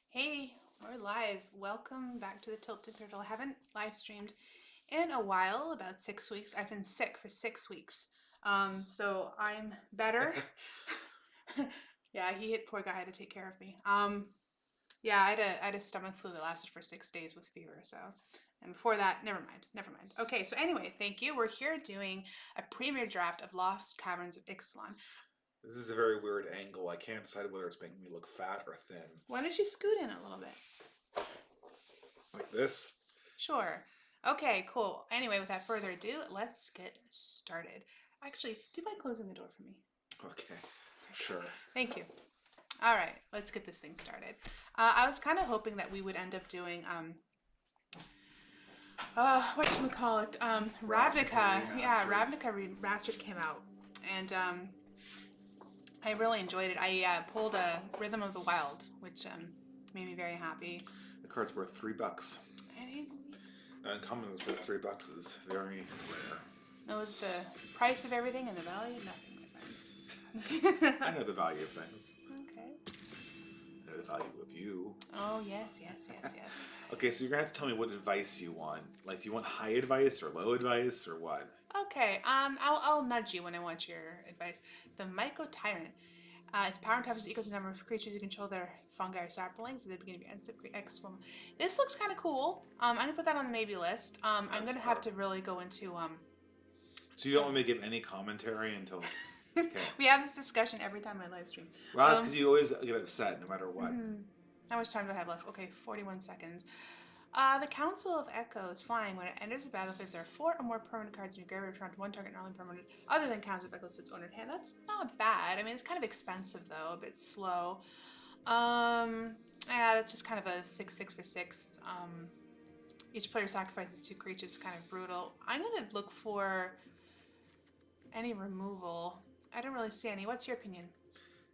Hey, we're live. Welcome back to the Tilted Turtle. I haven't live streamed in a while, about 6 weeks. I've been sick for 6 weeks. So I'm better. Yeah, poor guy had to take care of me. Yeah, I had a stomach flu that lasted for 6 days with fever, so. And before that, never mind. Okay, so anyway, thank you. We're here doing a premiere draft of Lost Caverns of Ixalan. This is a very weird angle. I can't decide whether it's making me look fat or thin. Why don't you scoot in a little bit? Like this? Sure. Okay, cool. Anyway, without further ado, let's get started. Actually, do you mind closing the door for me? Okay, sure. Thank you. All right, let's get this thing started. I was kind of hoping that we would end up doing, whatchamacallit, Ravnica. Yeah, Ravnica Remastered came out, and I really enjoyed it. I pulled a Rhythm of the Wild, which made me very happy. The card's worth $3. And Uncommon is worth $3 is very rare. knows the price of everything and the value of nothing, my friend. I know the value of things. Okay. I know the value of you. Oh, yes. Okay, so you're going to have to tell me what advice you want. Like, do you want high advice or low advice or what? Okay, I'll nudge you when I want your advice. The Myco Tyrant. Its power and toughness is equal to the number of creatures you control their fungi or saplings at the beginning of your instant X. This looks kind of cool. I'm going to put that on the maybe list. I'm going to have to really go into... So you don't want me to give any commentary until... Okay. We have this discussion every time I live stream. Well, that's because you always get upset no matter what. How much time do I have left? Okay, 41 seconds. The Council of Echoes flying. When it enters the battlefield, if there are 4 or more permanent cards in your graveyard, return to one target non permanent other than Council of Echoes to its owner's hand. That's not bad. I mean, it's kind of expensive though, a bit slow. Yeah, that's just kind of a 6/6 for 6. Each player sacrifices 2 creatures, kind of brutal. I'm gonna look for any removal. I don't really see any. What's your opinion?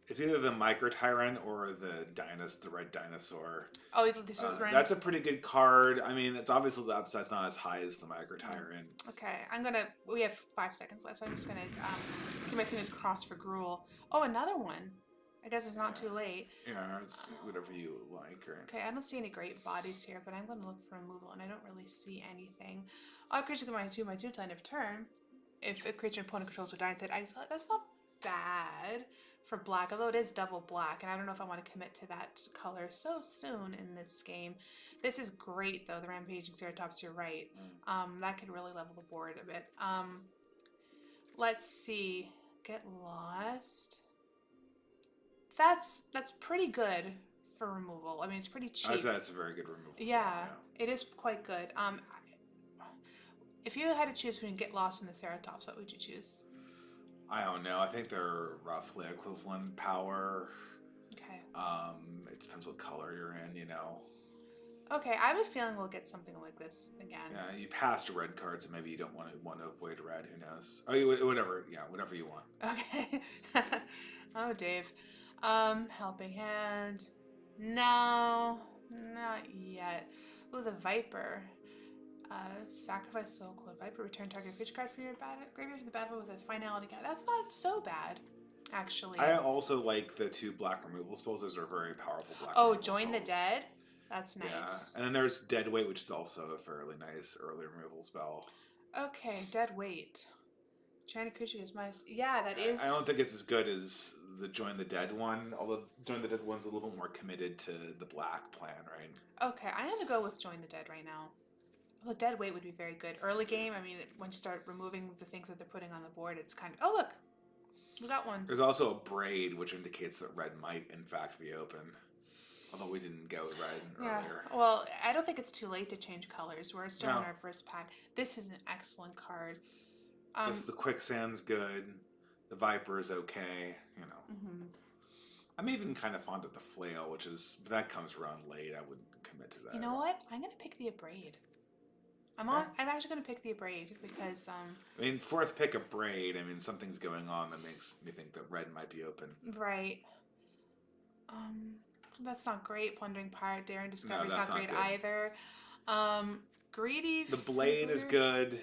It's either the Micro Tyrant or the Red Dinosaur. Oh, this was right. That's a pretty good card. I mean, it's obviously the upside's not as high as the Micro Tyrant. Okay, we have 5 seconds left, so I'm just gonna keep my fingers crossed for Gruul. Oh, another one. I guess it's not too late. Yeah, it's whatever you like. Okay, I don't see any great bodies here, but I'm gonna look for removal, and I don't really see anything. All creatures can do my 2 till end of turn. If a creature opponent controls would die instead, that's not bad for black, although it is double black, and I don't know if I want to commit to that color so soon in this game. This is great though, the Rampaging Ceratops, you're right. That could really level the board a bit. Let's see, Get Lost. That's pretty good for removal. I mean, it's pretty cheap. I'd say that's a very good removal. Yeah, it is quite good. If you had to choose between Get Lost and the Ceratops, what would you choose? I don't know. I think they're roughly equivalent power. Okay. It depends what color you're in, you know. Okay, I have a feeling we'll get something like this again. Yeah, you passed a red card, so maybe you don't want to avoid red. Who knows? Oh, whatever. Yeah, whatever you want. Okay. Oh, Dave. Helping Hand. No, not yet. Ooh, the Viper. Sacrifice Soul Clone Viper. Return target creature card from your graveyard to the battlefield with a finality card. That's not so bad, actually. I also like the 2 black removal spells. Those are very powerful black Oh, removal Join the spells. Dead? That's Yeah, nice. and then there's Deadweight, which is also a fairly nice early removal spell. Okay, Dead Weight. China creature is minus. Yeah, that I is. don't think it's as good as the Join the Dead one, although Join the Dead one's a little bit more committed to the black plan, right? Okay, I'm gonna go with Join the Dead right now. Well, Dead Weight would be very good. Early game, I mean, once you start removing the things that they're putting on the board, it's kind of. Oh, look! We got one. There's also a Braid, which indicates that red might, in fact, be open. Although we didn't go with red earlier. Well, I don't think it's too late to change colors. We're still No. in our first pack. This is an excellent card. Yes, the Quicksand's good. The Viper's okay. You know. Mm-hmm. I'm even kind of fond of the Flail, which is that comes around late. I wouldn't commit to that. You know what? I'm gonna pick the Abrade. I'm actually gonna pick the Abrade because I mean, 4th pick a Braid. I mean, something's going on that makes me think that red might be open. Right. That's not great. Plundering Pirate, Daring Discovery is No, not great good. either. Greedy. The Blade is good.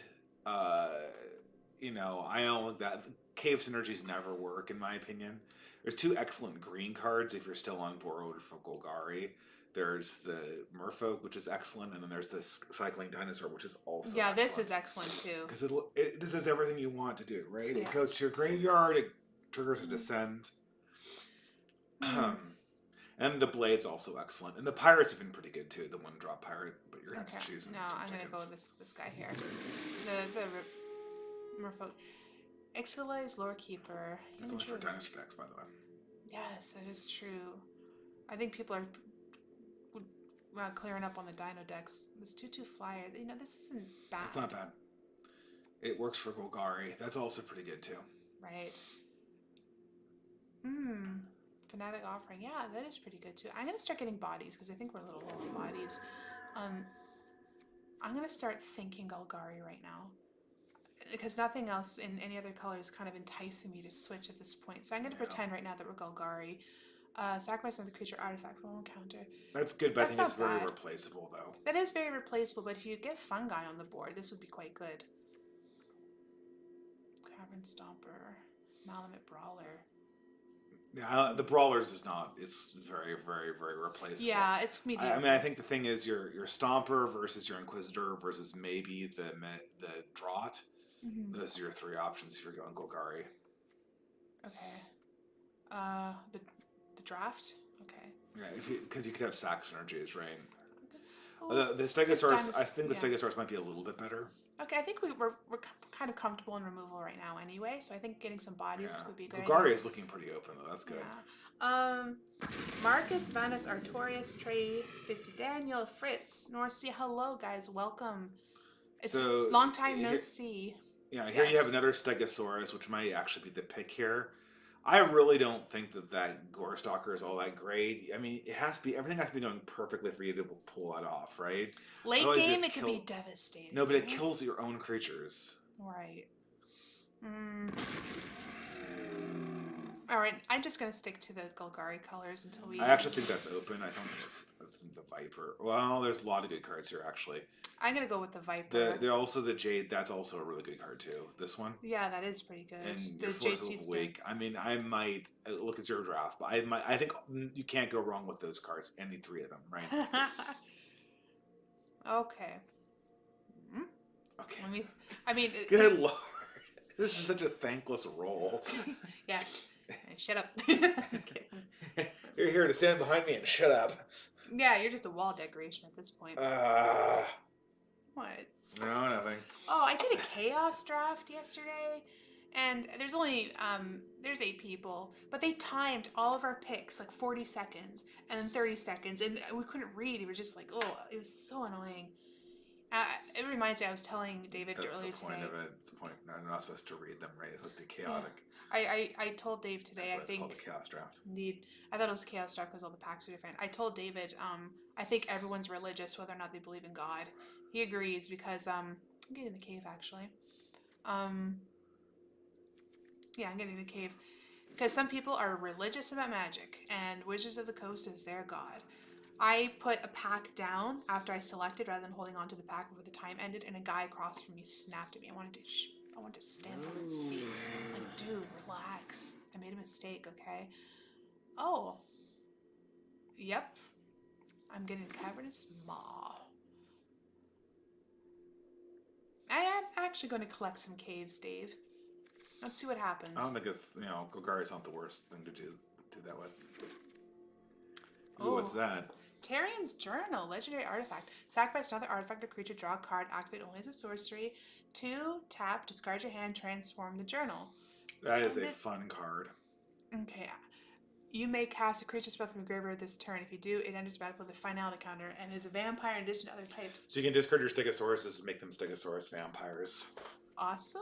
You know, I don't like that. Cave synergies never work, in my opinion. There's 2 excellent green cards if you're still on board for Golgari. There's the Merfolk, which is excellent, and then there's this Cycling Dinosaur, which is also excellent. This is excellent too. Because it does everything you want to do, right? Yeah. It goes to your graveyard, it triggers a Descend. And the Blade's also excellent. And the Pirate's have been pretty good too, the 1-drop Pirate, but you're going to have to choose in No, 2 I'm seconds. going to go with this guy here. The Merfolk. Ixalan's Lore Keeper. That's only for dinosaur decks, by the way. Yes, that is true. I think people are clearing up on the dino decks. This 2/2 flyer, you know, this isn't bad. It's not bad. It works for Golgari. That's also pretty good too. Right. Fanatic Offering. Yeah, that is pretty good too. I'm going to start getting bodies because I think we're a little low on bodies. I'm going to start thinking Golgari right now because nothing else in any other color is kind of enticing me to switch at this point. So I'm going to pretend right now that we're Golgari. Sacrifice another creature artifact for one counter. That's good, but I think it's very bad. replaceable, though. That is very replaceable, but if you get Fungi on the board, this would be quite good. Cavern Stomper, Malamute Brawler. Yeah, the Brawlers is not. It's very, very, very replaceable. Yeah, it's mediocre. I mean, I think the thing is your Stomper versus your Inquisitor versus maybe the Draught. Mm-hmm. Those are your 3 options if you're going Golgari. Okay. The draft. Okay. Yeah, because you could have sack synergies, right? Well, the Stegosaurus, I think the Stegosaurus might be a little bit better. Okay, I think we're kind of comfortable in removal right now anyway, so I think getting some bodies would be good. Golgari is looking pretty open though. That's good. Yeah. Marcus, Vanus, Artorias, Trey, 50 Daniel, Fritz, Norcia. Hello guys, welcome. It's long time no see. Yeah, here you have another Stegosaurus, which might actually be the pick here. I really don't think that Gorestalker is all that great. I mean, everything has to be going perfectly for you to pull that off, right? Late game, it can be devastating. No, but it kills your own creatures. Right. All right, I'm just going to stick to the Golgari colors until we... I actually think that's open. I don't think it's the Viper. Well, there's a lot of good cards here, actually. I'm going to go with the Viper. Also the Jade, that's also a really good card, too. This one. Yeah, that is pretty good. And the Jade Seed Week. I mean, I might look at your draft, but I think you can't go wrong with those cards. Any 3 of them, right? Okay. Okay. I mean... Good Lord. This is such a thankless role. Yeah. Shut up. Okay. You're here to stand behind me and shut up. Yeah, you're just a wall decoration at this point. What? No, nothing. Oh, I did a chaos draft yesterday, and there's only there's 8 people, but they timed all of our picks like 40 seconds and then 30 seconds, and we couldn't read. It was just like, oh, it was so annoying. It reminds me, I was telling David earlier today. That's the point of it. It's the point. I'm not supposed to read them, right? It's supposed to be chaotic. Yeah. I told Dave today. That's why it's called a chaos draft. Indeed, I thought it was a chaos draft because all the packs are different. I told David, I think everyone's religious whether or not they believe in God. He agrees because I'm getting in the cave actually. Yeah, I'm getting in the cave because some people are religious about magic and Wizards of the Coast is their god. I put a pack down after I selected rather than holding on to the pack before the time ended, and a guy across from me snapped at me. I wanted to stamp on his feet. Like, dude, relax. I made a mistake, okay? Oh, yep. I'm getting Cavernous Maw. I am actually going to collect some caves, Dave. Let's see what happens. I don't think it's, Golgari's not the worst thing to do that with. Ooh, Oh. what's that? Tarian's Journal, legendary artifact. Sacrifice another artifact or creature, draw a card, activate only as a sorcery. 2, tap, discard your hand, transform the journal. That is a fun card. Okay. You may cast a creature spell from your graveyard this turn. If you do, it enters battle with a finality counter and is a vampire in addition to other types. So you can discard your Stegosauruses and make them Stegosaurus vampires. Awesome.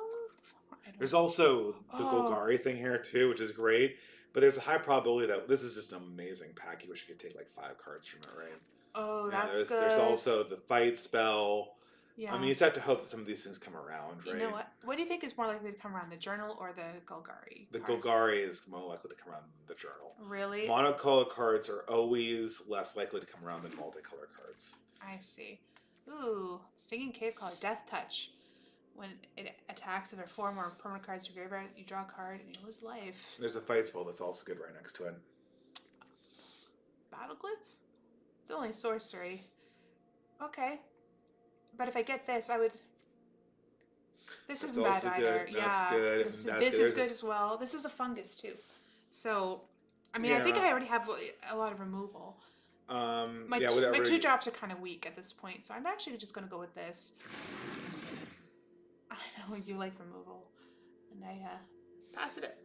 There's also the Golgari thing here too, which is great. But there's a high probability that this is just an amazing pack. You wish you could take like 5 cards from it, right? Oh, that's good. There's also the fight spell. Yeah. I mean, you just have to hope that some of these things come around, right? You know what? What do you think is more likely to come around, the journal or the Golgari? The Golgari is more likely to come around than the journal. Really? Monocolor cards are always less likely to come around than multicolor cards. I see. Ooh, Stinging Cave Caller, Death Touch. When it attacks, if there are 4 more permanent cards in your graveyard, you draw a card and you lose life. There's a fight spell that's also good right next to it. Battleglyph? It's only sorcery. Okay. But if I get this, I would... This isn't bad either. Good. That's good. This is good as well. This is a fungus too. So, I mean, I think I already have a lot of removal. My 2 drops are kind of weak at this point, so I'm actually just going to go with this. I know you like removal, and I pass it.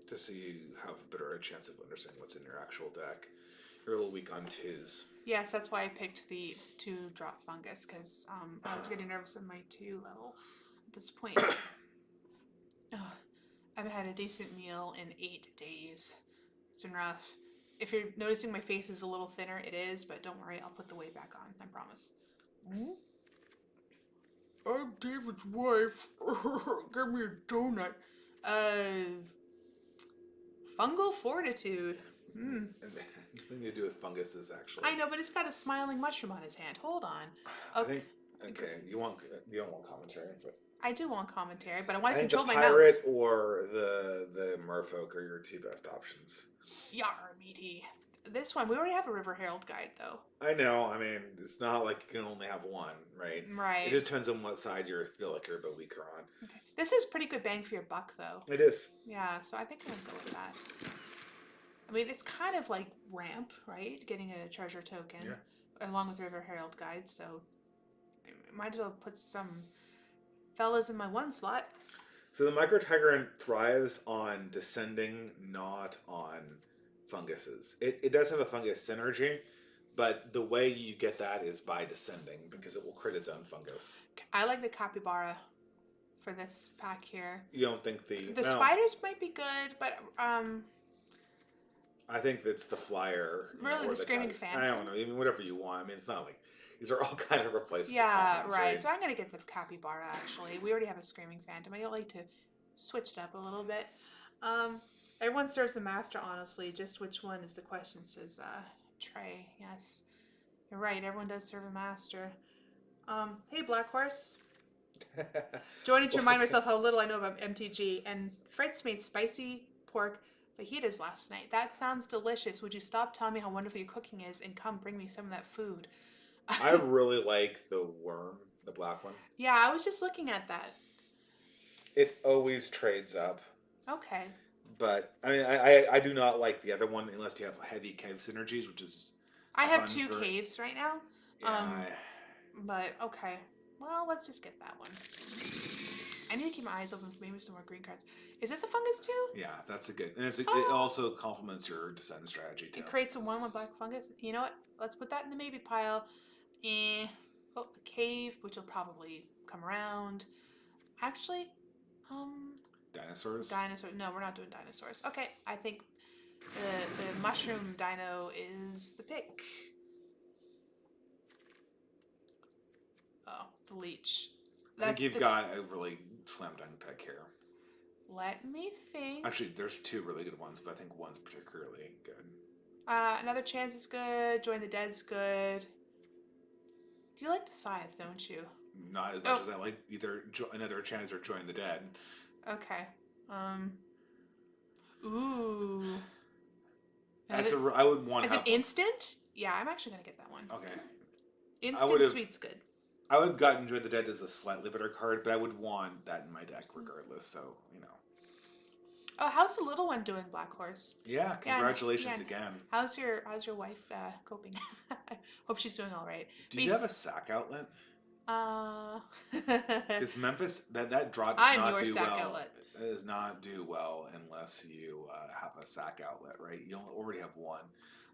Just so you have a better chance of understanding what's in your actual deck. You're a little weak on 2s. Yes, that's why I picked the 2-drop fungus, because I was getting nervous at my 2 level at this point. I haven't had a decent meal in 8 days. It's been rough. If you're noticing my face is a little thinner, it is, but don't worry, I'll put the weight back on, I promise. I'm David's wife. Give me a donut. Fungal Fortitude. Nothing to do with funguses, actually. I know, but it's got a smiling mushroom on his hand. Hold on. Okay. You don't want commentary, but I do want commentary, but I want to control my mouse. The pirate or the merfolk are your 2 best options. Yar, meaty. This one, we already have a River Herald guide, though. I know. I mean, it's not like you can only have one, right? Right. It just depends on what side you feel like you're a bit weaker on. Okay. This is pretty good bang for your buck, though. It is. Yeah, so I think I'm going to go with that. I mean, it's kind of like ramp, right? Getting a treasure token along with River Herald guide, so I might as well put some fellas in my 1 slot. So the Micro Tigrant thrives on descending, not on funguses. It does have a fungus synergy, but the way you get that is by descending, because it will create its own fungus. I like the capybara for this pack here. You don't think the spiders might be good, but I think it's the flyer. Really, the Screaming Phantom? I don't know. I mean, whatever you want. I mean, it's not like these are all kind of replaceable. Yeah, commons, right. So I'm going to get the capybara, actually. We already have a Screaming Phantom. I don't like to switch it up a little bit. Everyone serves a master, honestly. Just which one is the question, says Trey. Yes, you're right. Everyone does serve a master. Hey, Black Horse. Joining to remind myself how little I know about MTG. And Fritz made spicy pork fajitas last night. That sounds delicious. Would you stop telling me how wonderful your cooking is and come bring me some of that food? I really like the worm, the black one. Yeah, I was just looking at that. It always trades up. Okay. But I mean, I do not like the other one unless you have heavy cave synergies, which is. I have 2 caves right now. Yeah. But okay. Well, let's just get that one. I need to keep my eyes open for maybe some more green cards. Is this a fungus too? Yeah, that's a good. And it also complements your descent strategy too. It creates a 1/1 black fungus. You know what? Let's put that in the maybe pile. The cave, which will probably come around. Actually, Dinosaurs? No, we're not doing dinosaurs. Okay, I think the mushroom dino is the pick. Oh, the leech. I think you've got a really slam dunk pick here. Let me think. Actually, there's 2 really good ones, but I think one's particularly good. Another chance is good. Join the dead's good. You like the scythe, don't you? Not as much as I like either Another Chance or Join the Dead. Okay. Ooh. I would want Is to it have instant? Yeah, I'm actually gonna get that one. Okay. Instant sweet's good. I would have gotten Enjoy the Dead as a slightly better card, but I would want that in my deck regardless, so, Oh, how's the little one doing, Black Horse? Yeah, congratulations again. How's your wife coping? Hope she's doing all right. Do you have a sack outlet? Because Memphis, that draw does not do well. Outlet. It does not do well unless you have a sack outlet, right? You already have one.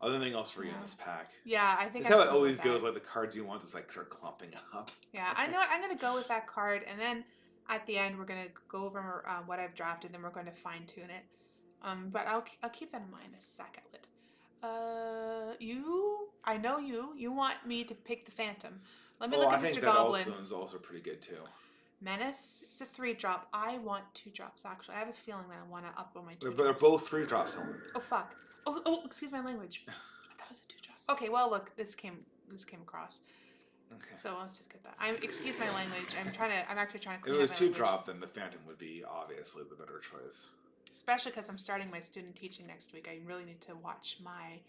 Other thing else for you in this pack. Yeah, I think that's how it always goes. Like the cards you want is like start clumping up. Yeah, I know. I'm gonna go with that card, and then at the end we're gonna go over what I've drafted, then we're going to fine tune it. But I'll keep that in mind. A sack outlet. I know you want me to pick the Phantom. Let me look at Mr. Goblin. That also is also pretty good too. Menace. It's a 3-drop. I want 2 drops actually. I have a feeling that I want to up on my 2 drops. But they're both 3-drops, Helen. Oh fuck. Oh, excuse my language. I thought it was a 2-drop. Okay, well look, this came across. Okay. So let's just get that. Excuse my language. I'm actually trying to clean up my language. If it was 2-drop, then the Phantom would be obviously the better choice. Especially because I'm starting my student teaching next week. I really need to watch my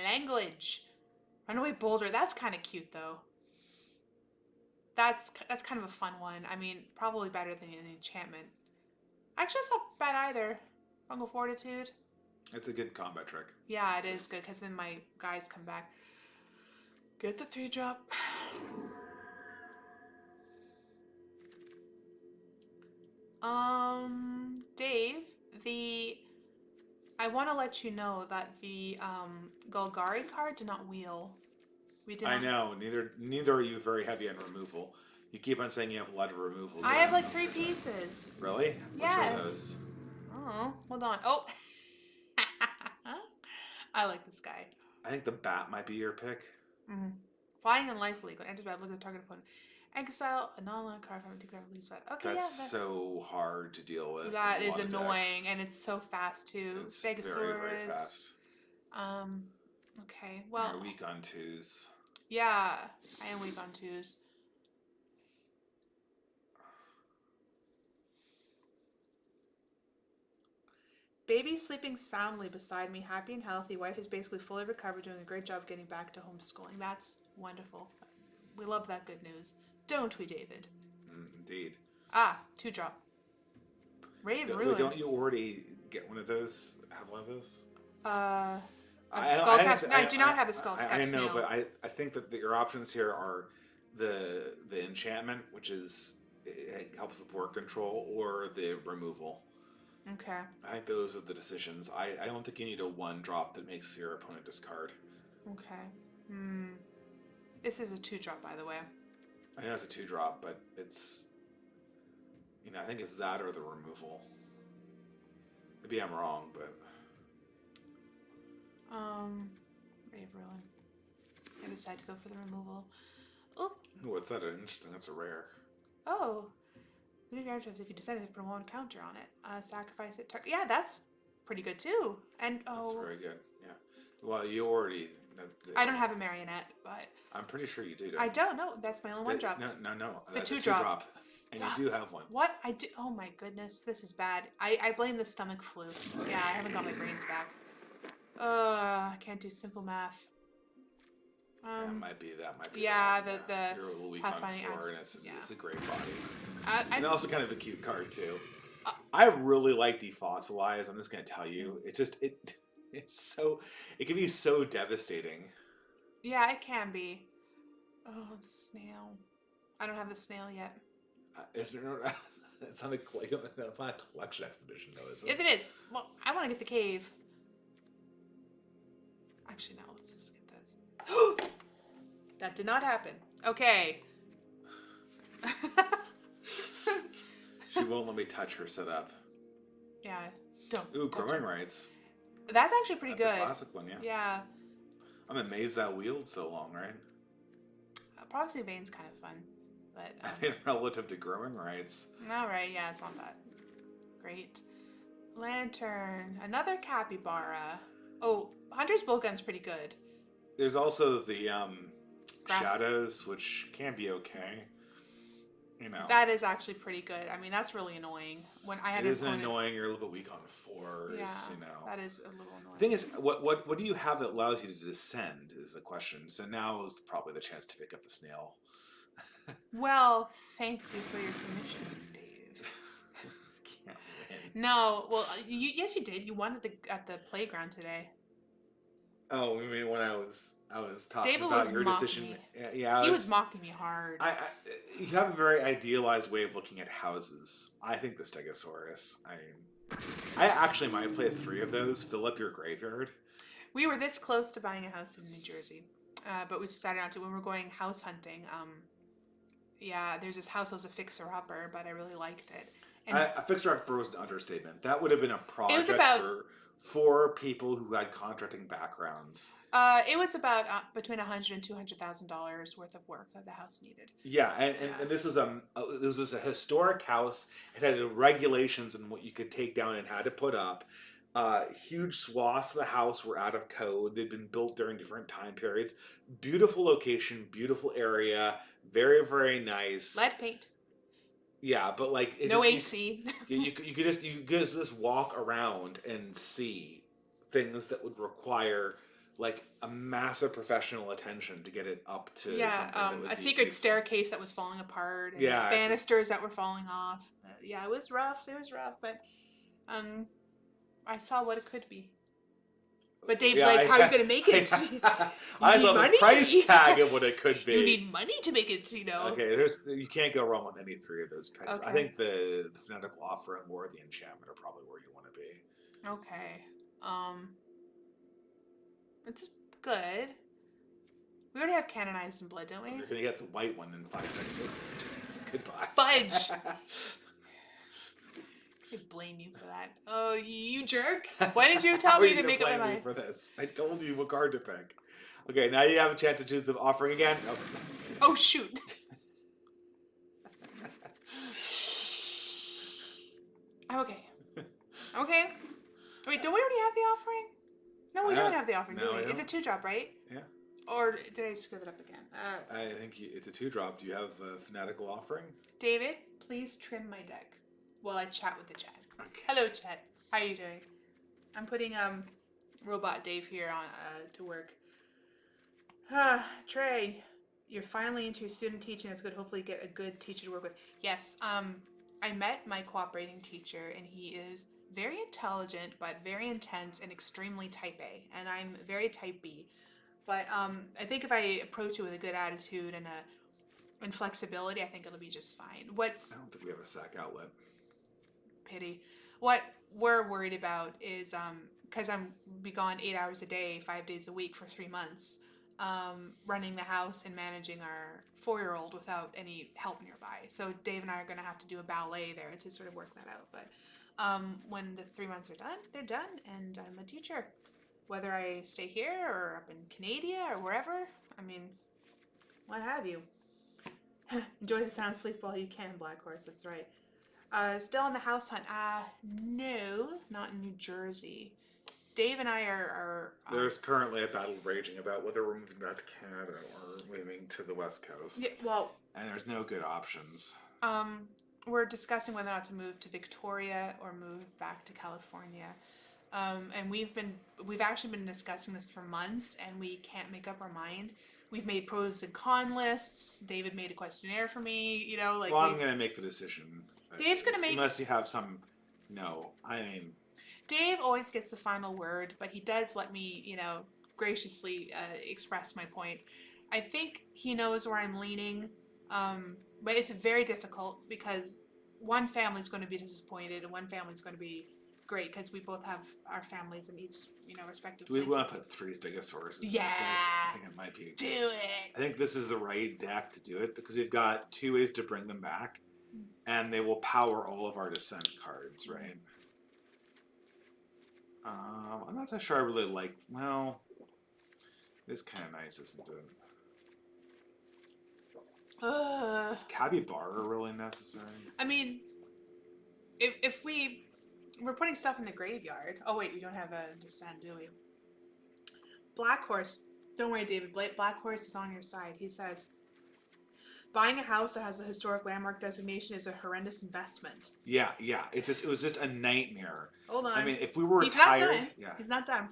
language. Runaway Boulder. That's kind of cute though. That's kind of a fun one. I mean, probably better than an enchantment. Actually, it's not bad either. Fungal Fortitude. It's a good combat trick. Yeah, it is good because then my guys come back. Get the 3-drop. Dave, I want to let you know that the Golgari card did not wheel. I know. Neither are you very heavy on removal. You keep on saying you have a lot of removal. I have like 3 pieces. Really? Yes. Which are those? Oh, hold on. Oh. I like this guy. I think the bat might be your pick. Mm-hmm. Flying and Life League. When enters battle, look at the target opponent. Exile a non-land card from a particular release set. Okay, that's so hard to deal with. That is annoying, and it's so fast too. It's Stegosaurus. very, very fast. Okay. Well. You're weak on 2s. Yeah, I am weak on 2s. Baby sleeping soundly beside me, happy and healthy. Wife is basically fully recovered, doing a great job getting back to homeschooling. That's wonderful. We love that good news. Don't we, David? Indeed. 2-drop. Ray of Ruin. Don't you already get one of those? Have one of those? I do not have a Skullcap. I know, but I think that your options here are the enchantment, which it helps with board control, or the removal. Okay. I think those are the decisions. I don't think you need a 1-drop that makes your opponent discard. Okay. This is a 2-drop, by the way. I know it's a 2-drop, but it's... I think it's that or the removal. Maybe I'm wrong, but... Ray of Ruin. I decide to go for the removal. Oh. What's that? Interesting. That's a rare. Oh. If you decided to put a 1 counter on it, sacrifice it. Yeah, that's pretty good too. And that's very good. Yeah. Well, you already. I don't have a marionette, but I'm pretty sure you do. I don't know. That's my only 1-drop. No. It's a 2-drop. And you do have one. What? I do. Oh my goodness, this is bad. I blame the stomach flu. Yeah, I haven't got my brains back. I can't do simple math. That might be. Yeah, you're a little weak on 4, and it's a great body. And also kind of a cute card too. I really like Defossilize. I'm just gonna tell you, it can be so devastating. Yeah, it can be. Oh, the snail. I don't have the snail yet. Is there no? It's not a collection expedition though, is it? Yes, it is. Well, I want to get the cave. Actually, no. Let's just get this. That did not happen. Okay. She won't let me touch her setup. Yeah. Don't. Ooh, Growing Rights. That's actually pretty good. That's a classic one, yeah. Yeah. I'm amazed that wheeled so long, right? Prophecy of Vane's kind of fun, but... I mean, relative to Growing Rights. Alright, yeah, it's not that great. Lantern. Another capybara. Oh, Hunter's bolt gun's pretty good. There's also the Grasp. shadows, which can be okay. You know, That is actually pretty good. I mean, that's really annoying. When I had it an is opponent. annoying. You're a little bit weak on fours. Yeah, You know. that is a little annoying. The thing is, what do you have that allows you to descend? Is the question. So now is probably the chance to pick up the snail. Well, thank you for your permission, Dave. Can't win. No, well, yes, you did. You won at the playground today. Oh, I mean when I was talking David about was your mocking decision. me. Yeah, He was mocking me hard. you have a very idealized way of looking at houses. I think the Stegosaurus. I actually might play 3 of those. Fill up your graveyard. We were this close to buying a house in New Jersey, but we decided not to. When we're going house hunting, yeah, there's this house that was a fixer-upper, but I really liked it. And A fixer-upper was an understatement. That would have been a project about- for people who had contracting backgrounds. it was about between $100,000 and $200,000 worth of work that the house needed. Yeah, and this was a historic house. It had regulations on what you could take down and how to put up. Huge swaths of the house were out of code. They'd been built during different time periods. Beautiful location, beautiful area, very, very nice. Lead paint. Yeah, but like no AC. You could just walk around and see things that would require like a massive professional attention to get it up to something a secret staircase that was falling apart. And Yeah, banisters that were falling off. Yeah, it was rough. But I saw what it could be. But Dave's how are you going to make it? I saw money. The price tag of what it could be. You need money to make it, Okay, you can't go wrong with any 3 of those picks. Okay. I think the Fanatical Offering or the Enchantment are probably where you want to be. Okay. It's good. We already have Canonized in Blood, don't we? You're going to get the white one in 5 seconds. Goodbye. Fudge! I blame you for that. Oh, you jerk! Why did you tell me to make up my mind? For this? I told you what card to pick. Okay, now you have a chance to do the offering again. Oh shoot! Okay. Wait, don't we already have the offering? No, we don't have the offering, do we? It's a 2-drop, right? Yeah. Or did I screw that up again? I think it's a 2-drop. Do you have a Fanatical Offering? David, please trim my deck while I chat with the chat. Okay. Hello, chat. How are you doing? I'm putting Robot Dave here on to work. Trey, you're finally into your student teaching. That's good. Hopefully, get a good teacher to work with. Yes. I met my cooperating teacher, and he is very intelligent, but very intense and extremely type A. And I'm very type B. But I think if I approach it with a good attitude and flexibility, I think it'll be just fine. I don't think we have a sack outlet. Pity. What we're worried about is because I'm be gone 8 hours a day, 5 days a week for 3 months, running the house and managing our 4-year-old without any help nearby. So Dave and I are going to have to do a ballet there to sort of work that out. But when the 3 months are done, they're done, and I'm a teacher. Whether I stay here or up in Canada or wherever, I mean, what have you. Enjoy the sound sleep while you can, Black Horse, that's right. Still on the house hunt? No, not in New Jersey. Dave and I are There's currently a battle raging about whether we're moving back to Canada or moving to the West Coast. Yeah, well, and there's no good options. We're discussing whether or not to move to Victoria or move back to California. And we've actually been discussing this for months, and we can't make up our mind. We've made pros and con lists. David made a questionnaire for me. Well, I'm going to make the decision. Dave's going to make... Unless you have some... No, I mean... Dave always gets the final word, but he does let me, graciously express my point. I think he knows where I'm leaning, but it's very difficult because one family's going to be disappointed and one family's going to be great because we both have our families in each, respective places. Do we want to put 3 Stegosauruses in this deck? I think it might be. Do it! I think this is the right deck to do it because we've got 2 ways to bring them back, and they will power all of our descent cards, right? I'm not so sure I really like... Well, it's kind of nice, isn't it? Is Capybara really necessary? I mean, if we're putting stuff in the graveyard... Oh, wait, we don't have a descent, do we? Black Horse. Don't worry, David. Black Horse is on your side. He says, buying a house that has a historic landmark designation is a horrendous investment. Yeah. It was just a nightmare. Hold on. I mean, if we were He's retired, not done. yeah. He's not done.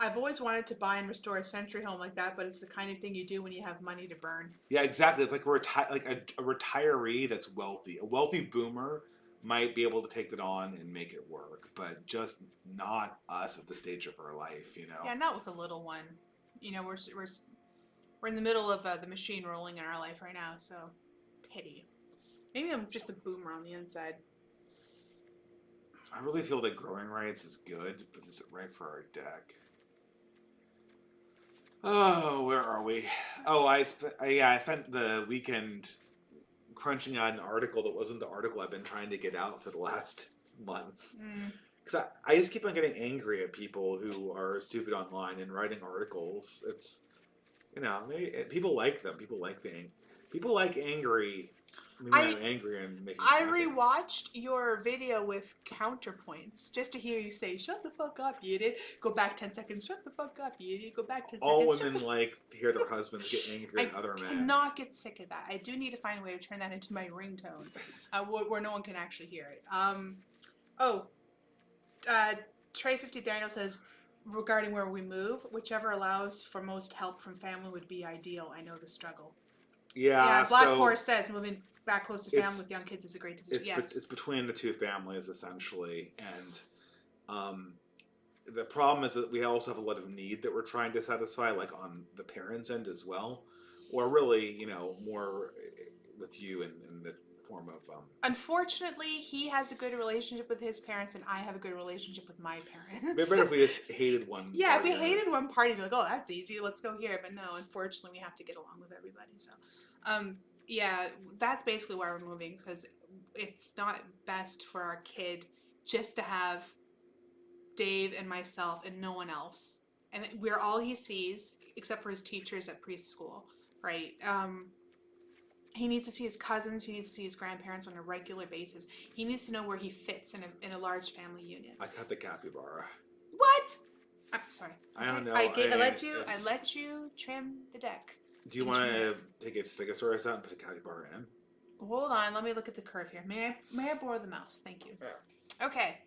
I've always wanted to buy and restore a century home like that, but it's the kind of thing you do when you have money to burn. Yeah, exactly. It's like a retiree that's wealthy. A wealthy boomer might be able to take it on and make it work, but just not us at the stage of our life, you know. Yeah, not with a little one. You know, we're in the middle of the machine rolling in our life right now, so pity. Maybe I'm just a boomer on the inside. I really feel that growing rights is good, but is it right for our deck? Oh, where are we? Oh, I spent the weekend crunching out an article that wasn't the article I've been trying to get out for the last month. Because I just keep on getting angry at people who are stupid online and writing articles. It's, you know, maybe people like them. People like angry. I'm angry and making. I rewatched your video with counterpoints just to hear you say, "Shut the fuck up, you idiot." Go back 10 seconds. Shut the fuck up, you idiot. Go back 10 seconds. All women like to hear their husbands get angry at other men. I cannot get sick of that. I do need to find a way to turn that into my ringtone, where no one can actually hear it. Trey 50 Daniel says, regarding where we move, whichever allows for most help from family would be ideal. I know the struggle. Yeah. Black Horse says moving back close to family with young kids is a great decision. It's between the two families essentially, and the problem is that we also have a lot of need that we're trying to satisfy, like on the parents' end as well, or really, you know, more with you in the form of. Unfortunately, he has a good relationship with his parents, and I have a good relationship with my parents. It'd be better if we just hated one. Yeah, if we hated one party, be like, oh, that's easy, let's go here. But no, unfortunately, we have to get along with everybody. So, yeah, that's basically why we're moving, because it's not best for our kid just to have Dave and myself and no one else. And we're all he sees, except for his teachers at preschool, right? He needs to see his cousins. He needs to see his grandparents on a regular basis. He needs to know where he fits in a large family unit. I cut the capybara. What? I'm sorry. Okay. I don't know. I let you trim the deck. Do you want to take a Stegosaurus out and put a capybara in? Hold on. Let me look at the curve here. May I borrow the mouse? Thank you. Yeah. Okay.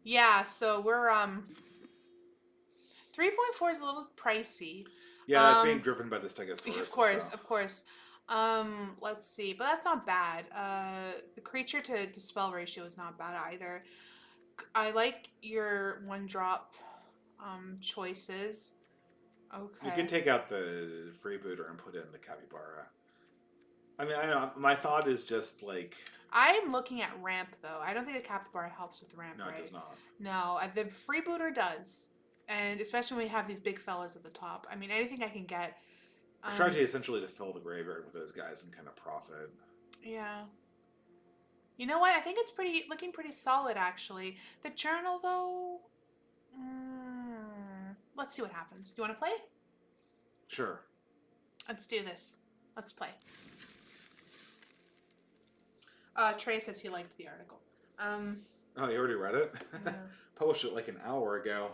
Yeah. So we're 3.4 is a little pricey. Yeah, it's being driven by the Stegosaurus. Of course. Let's see, but that's not bad. The creature to spell ratio is not bad either. I like your 1-drop choices. Okay. You can take out the freebooter and put in the capybara. I mean, I know my thought is just like. I'm looking at ramp though. I don't think the capybara helps with ramp. No, right? It does not. No, the freebooter does, and especially when we have these big fellas at the top. I mean, anything I can get. Our strategy is essentially to fill the graveyard with those guys and kind of profit. Yeah. You know what? I think it's looking pretty solid, actually. The journal, though... let's see what happens. Do you want to play? Sure. Let's do this. Let's play. Trey says he liked the article. Oh, you already read it? Yeah. Published it like an hour ago.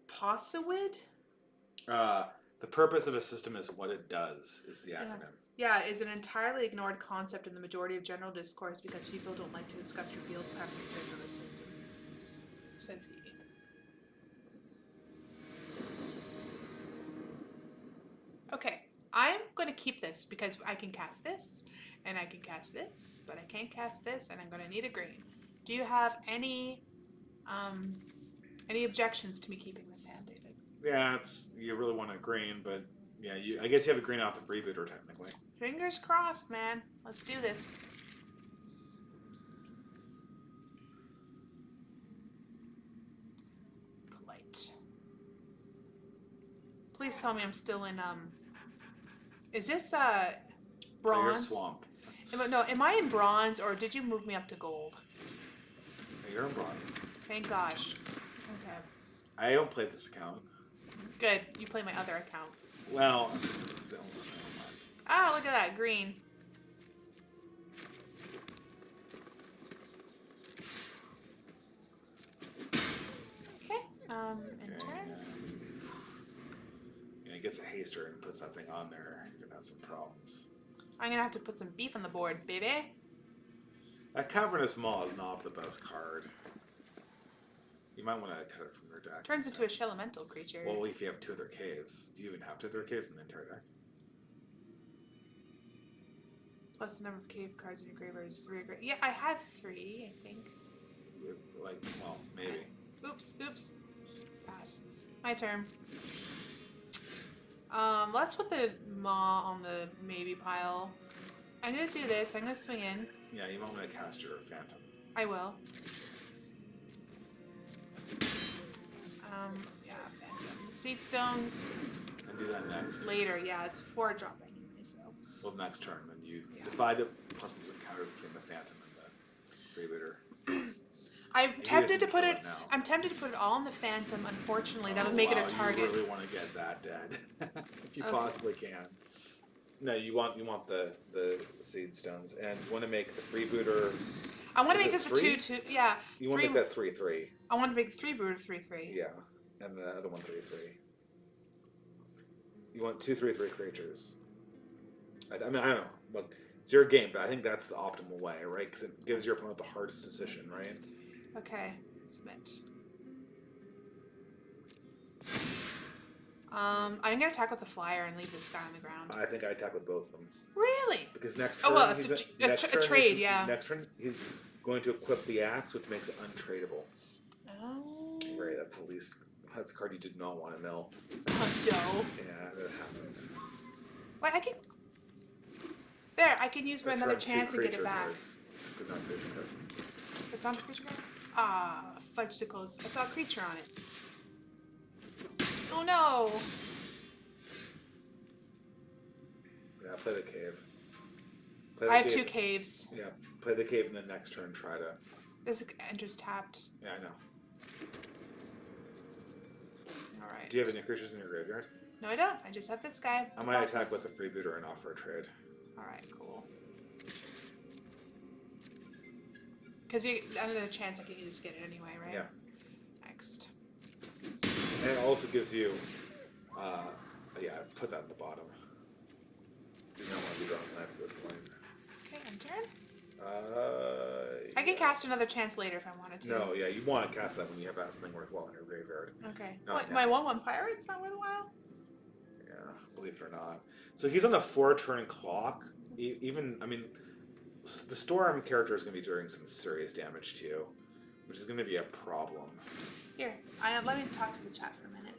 Possiwid? The purpose of a system is what it does, is the acronym. Yeah, is an entirely ignored concept in the majority of general discourse because people don't like to discuss revealed preferences of a system, says he. Okay, I'm going to keep this because I can cast this, and I can cast this, but I can't cast this, and I'm going to need a green. Do you have any objections to me keeping this hand, David? Yeah, you really want a green, but yeah, I guess you have a green off the freebooter technically. Fingers crossed, man. Let's do this. Polite. Please tell me I'm still in is this bronze? Your swamp. Am I in bronze or did you move me up to gold? Yeah, you're in bronze. Thank gosh. Okay. I don't play this account. Good. You play my other account. Well, look at that. Green. Okay. Enter. gets a haster and puts that thing on there, you're gonna have some problems. I'm gonna have to put some beef on the board, baby. That Cavernous Maw is not the best card. You might want to cut it from your deck. Turns into a shell elemental creature. Well, if you have 2 other caves. Do you even have 2 other caves in the entire deck? Plus the number of cave cards in your graveyard is 3 or greater. Yeah, I had 3, I think. Like, well, maybe. Oops. Pass. My turn. Let's put the Maw on the maybe pile. I'm gonna do this. I'm gonna swing in. Yeah, you might want to cast your Phantom. I will. Yeah, Phantom. Seed Stones. And do that next. Later, yeah, it's 4 drop anyway, so. Well, next turn, then you divide the plus and counter between the Phantom and the Freebooter. I'm tempted to put it. I'm tempted to put it all in the Phantom. Unfortunately, that'll make it a target. You really want to get that dead, if you possibly can. No, you want the Seed Stones, and you want to make the Freebooter. I want to make this a 2/2. Yeah. You want to make that 3/3. I want to make the Freebooter 3/3. Yeah, and the other one 3/3. You want 2 3/3 creatures. I mean, I don't know. Look, it's your game, but I think that's the optimal way, right? Because it gives your opponent the hardest decision, right? Okay, submit. I'm gonna attack with the flyer and leave this guy on the ground. I think I attack with both of them. Really? Because next turn, a trade, yeah. Next turn, he's going to equip the axe, which makes it untradeable. Oh. Right, that's the least. That's a card you did not want to mill. Dough. Yeah, that happens. Wait, I can. There, I can use another chance and get it back. It's a good non-creature card. It's not a creature card? Ah, fudgesicles. I saw a creature on it. Oh no! Yeah, play the cave. I have 2 caves. Yeah, play the cave and then next turn try to... This enters tapped. Yeah, I know. Alright. Do you have any creatures in your graveyard? No, I don't. I just have this guy. I might attack with the Freebooter and offer a trade. Alright, cool. Because another chance I can use to get it anyway, right? Yeah. Next. And it also gives you... yeah, put that in the bottom. You don't want to be drawing a knife at this point. Okay, end turn. I can cast another chance later if I wanted to. No, yeah, you want to cast that when you have something worthwhile in your graveyard. Okay. Not What, now. my 1/1 pirate's not worthwhile? Yeah, believe it or not. So he's on a 4-turn clock. Even, I mean, the Storm character is going to be doing some serious damage to you, which is going to be a problem. Here, let me talk to the chat for a minute.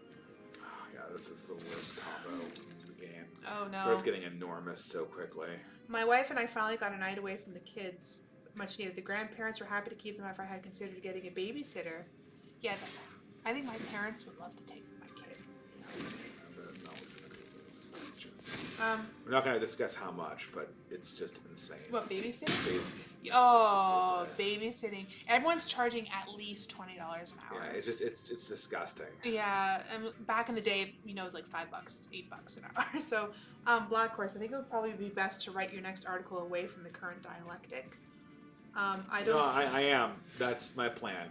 Yeah, this is the worst combo in the game. Oh no. So it's getting enormous so quickly. My wife and I finally got a night away from the kids. Much needed. The grandparents were happy to keep them after I had considered getting a babysitter. Yeah, I think my parents would love to take my kid. You know? We're not going to discuss how much, but it's just insane. What, babysitting? Oh, babysitting. Everyone's charging at least $20 an hour. Yeah, it's disgusting. Yeah, and back in the day, it was like $5, $8 an hour. So, Black Horse, I think it would probably be best to write your next article away from the current dialectic. I am. That's my plan.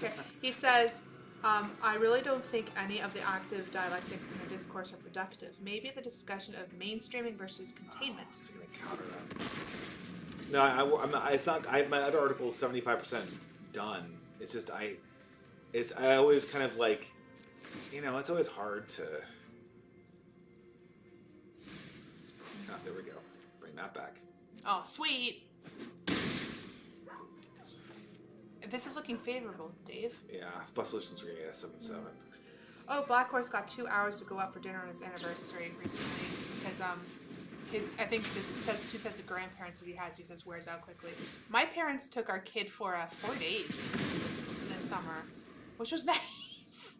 Okay. He says, I really don't think any of the active dialectics in the discourse are productive. Maybe the discussion of mainstreaming versus containment. It's going to counter that. No, I'm not. It's not. My other article is 75% done. It's just I always kind of like, it's always hard to. Oh, there we go. Bring that back. Oh, sweet. This is looking favorable, Dave. Yeah, Spell Solutions are going to get a 7/7. Oh, Black Horse got 2 hours to go out for dinner on his anniversary recently because I think it says 2 sets of grandparents that he has. He says wears out quickly. My parents took our kid for 4 days this summer, which was nice.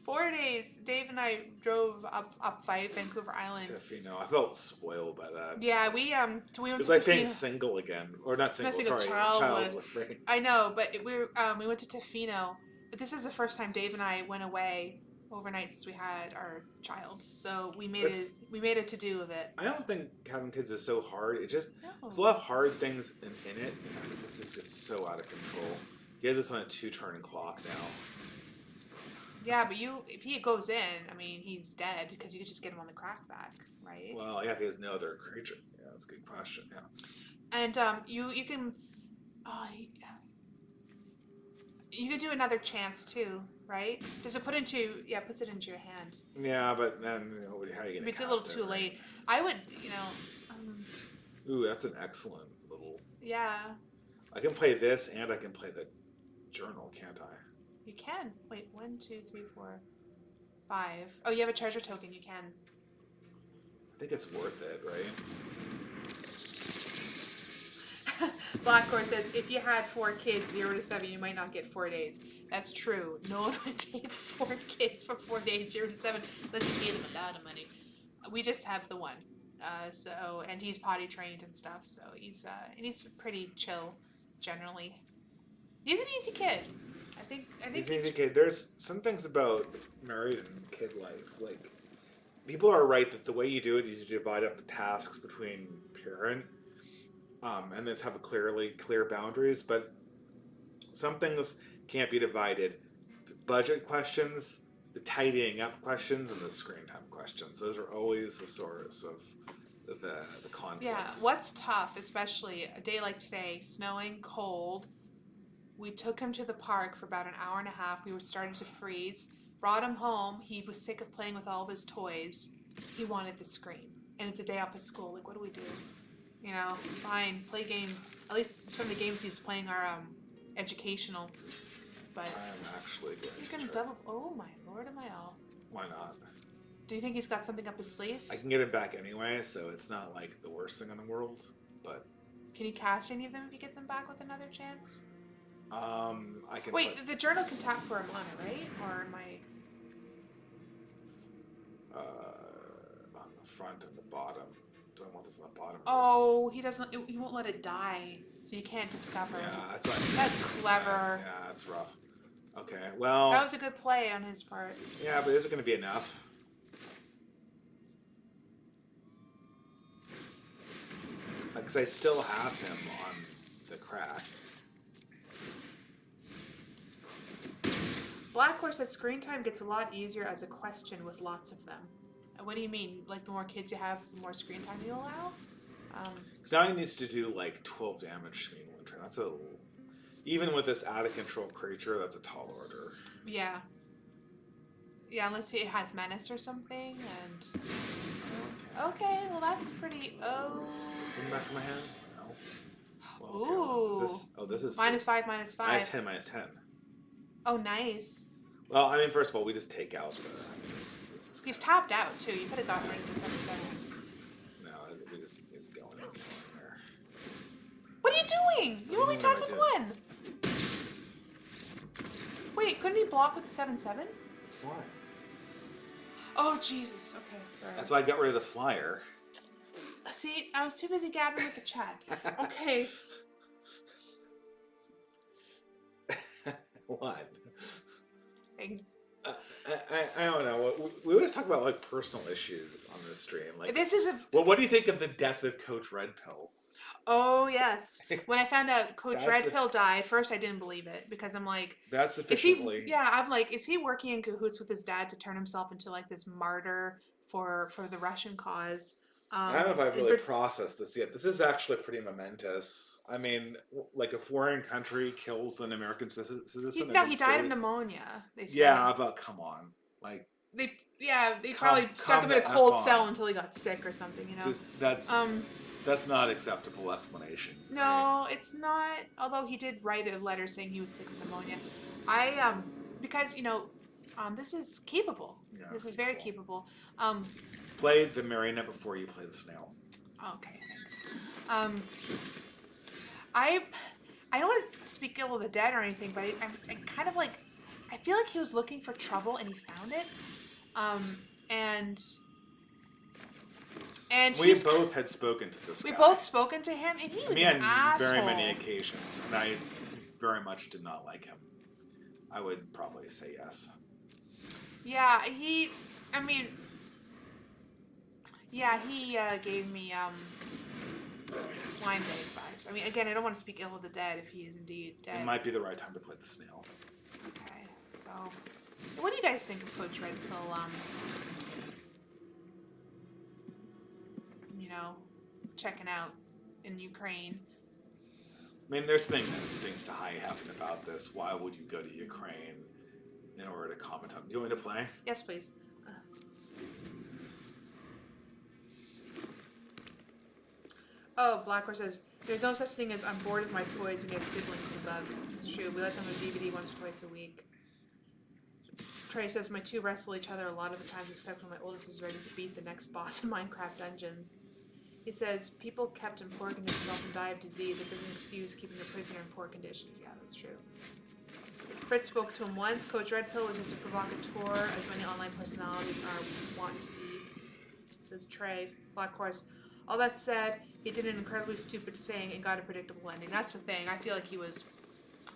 4 days. Dave and I drove up Vancouver Island. Tofino. I felt spoiled by that. Yeah, we went it to was like Tofino. being single again, or not single. Sorry, childless. Right? I know, but we went to Tofino. But this is the first time Dave and I went away overnight since we had our child. So we made a to-do of it. I don't think having kids is so hard. It just No. there's a lot of hard things in it. This just gets so out of control. He has this on a 2-turn clock now. Yeah, but if he goes in, I mean, he's dead because you could just get him on the crackback, right? Well, yeah, he has no other creature. Yeah, that's a good question. Yeah. And you can, oh, you could do another chance too, right? Does it puts it into your hand. Yeah, but then how are you gonna It's a cast little it? too Right? late. I would, Ooh, that's an excellent little. yeah, I can play this, and I can play the journal, can't I? you can. Wait, 1, 2, 3, 4, 5. Oh, you have a treasure token. You can. I think it's worth it, right? Blackcore says, if you had 4 kids, 0 to 7, you might not get 4 days. That's true. No one would take 4 kids for 4 days, 0 to 7, unless you gave them a lot of money. We just have the one. And he's potty trained and stuff, so he's pretty chill, generally. He's an easy kid. I think He's an easy kid. There's some things about married and kid life. Like, people are right that the way you do it is you divide up the tasks between parent, and this have clear boundaries. But some things can't be divided. The budget questions, the tidying up questions, and the screen time questions. Those are always the source of the conflicts. Yeah, what's tough, especially a day like today, snowing, cold. We took him to the park for about an hour and a half. We were starting to freeze. Brought him home. He was sick of playing with all of his toys. He wanted the screen. And it's a day off of school. Like, what do we do? You know, fine, play games. At least some of the games he was playing are educational. But I am actually going he's to gonna try. double. Oh my lord, am I all? Why not? Do you think he's got something up his sleeve? I can get him back anyway, so it's not like the worst thing in the world. But Can you cast any of them if you get them back with another chance? I can. Wait, the journal can tap for a mana, right? Or am I? On the front and the bottom. Do I want this on the bottom? Oh, he doesn't. He won't let it die, so you can't discover. Yeah, that's like. That's clever. Yeah, that's rough. Okay, well. That was a good play on his part. Yeah, but is it going to be enough? Because I still have him on the crack. Blackhorse says screen time gets a lot easier as a question with lots of them. What do you mean? Like the more kids you have, the more screen time you allow? Because now he needs to do like 12 damage to me in one turn. That's even with this out of control creature, that's a tall order. Yeah. Yeah, unless it has menace or something, and... Okay, well that's pretty... Oh... Is it in the back of my hand? No. Well, okay, Ooh. this is... -5, -5. -10. Oh, nice. Well, I mean, first of all, we just take out the... this is He's tapped out, too. You could have gotten rid of the 7/7. No, it's going there. What are you doing? You only tapped with 1. Wait, couldn't he block with the 7/7? That's why. Oh, Jesus. Okay, sorry. That's why I got rid of the flyer. See, I was too busy gabbing with the chat. Okay. What? I- I don't know. We always talk about like personal issues on this stream. Like, This is a... well, what do you think of the death of Coach Red Pill? Oh, yes. When I found out Coach That's Red Pill died, first I didn't believe it because I'm like... That's Is sufficiently... he? Yeah, I'm like, is he working in cahoots with his dad to turn himself into like this martyr for the Russian cause? I don't know if I've really processed this yet. This is actually pretty momentous. I mean, like a foreign country kills an American citizen. No, he died of pneumonia. They said. Yeah, but come on, like they probably stuck him in a cold cell until he got sick or something. You know, just that's not acceptable explanation. No, right? it's not. Although he did write a letter saying he was sick of pneumonia. Because this is capable. Yeah, this is very capable. Play the marionette before you play the snail. Okay, thanks. I don't want to speak ill of the dead or anything, but I kind of like, I feel like he was looking for trouble and he found it. And we both had spoken to this guy. We both spoken to him, and he was an asshole. Very many occasions, and I very much did not like him. I would probably say yes. Yeah, he gave me slime bag vibes. I mean, again, I don't want to speak ill of the dead if he is indeed dead. It might be the right time to play the snail. Okay, so What do you guys think of Coach Red Pill, you know, checking out in Ukraine? I mean, there's things that stings to high heaven about this. Why would you go to Ukraine in order to comment on? Do you want me to play? Yes, please. Oh, Blackware says, there's no such thing as I'm bored of my toys when you have siblings to bug. It's true. We let them have DVD once or twice a week. Trey says, my two wrestle each other a lot of the times, except when my oldest is ready to beat the next boss in Minecraft Dungeons. He says, people kept in poor conditions often die of disease. It doesn't excuse keeping a prisoner in poor conditions. Yeah, that's true. Fritz spoke to him once. Coach Red Pill was just a provocateur, as many online personalities are want to be. Says Trey. Black Horse. All that said, he did an incredibly stupid thing and got a predictable ending. That's the thing. I feel like he was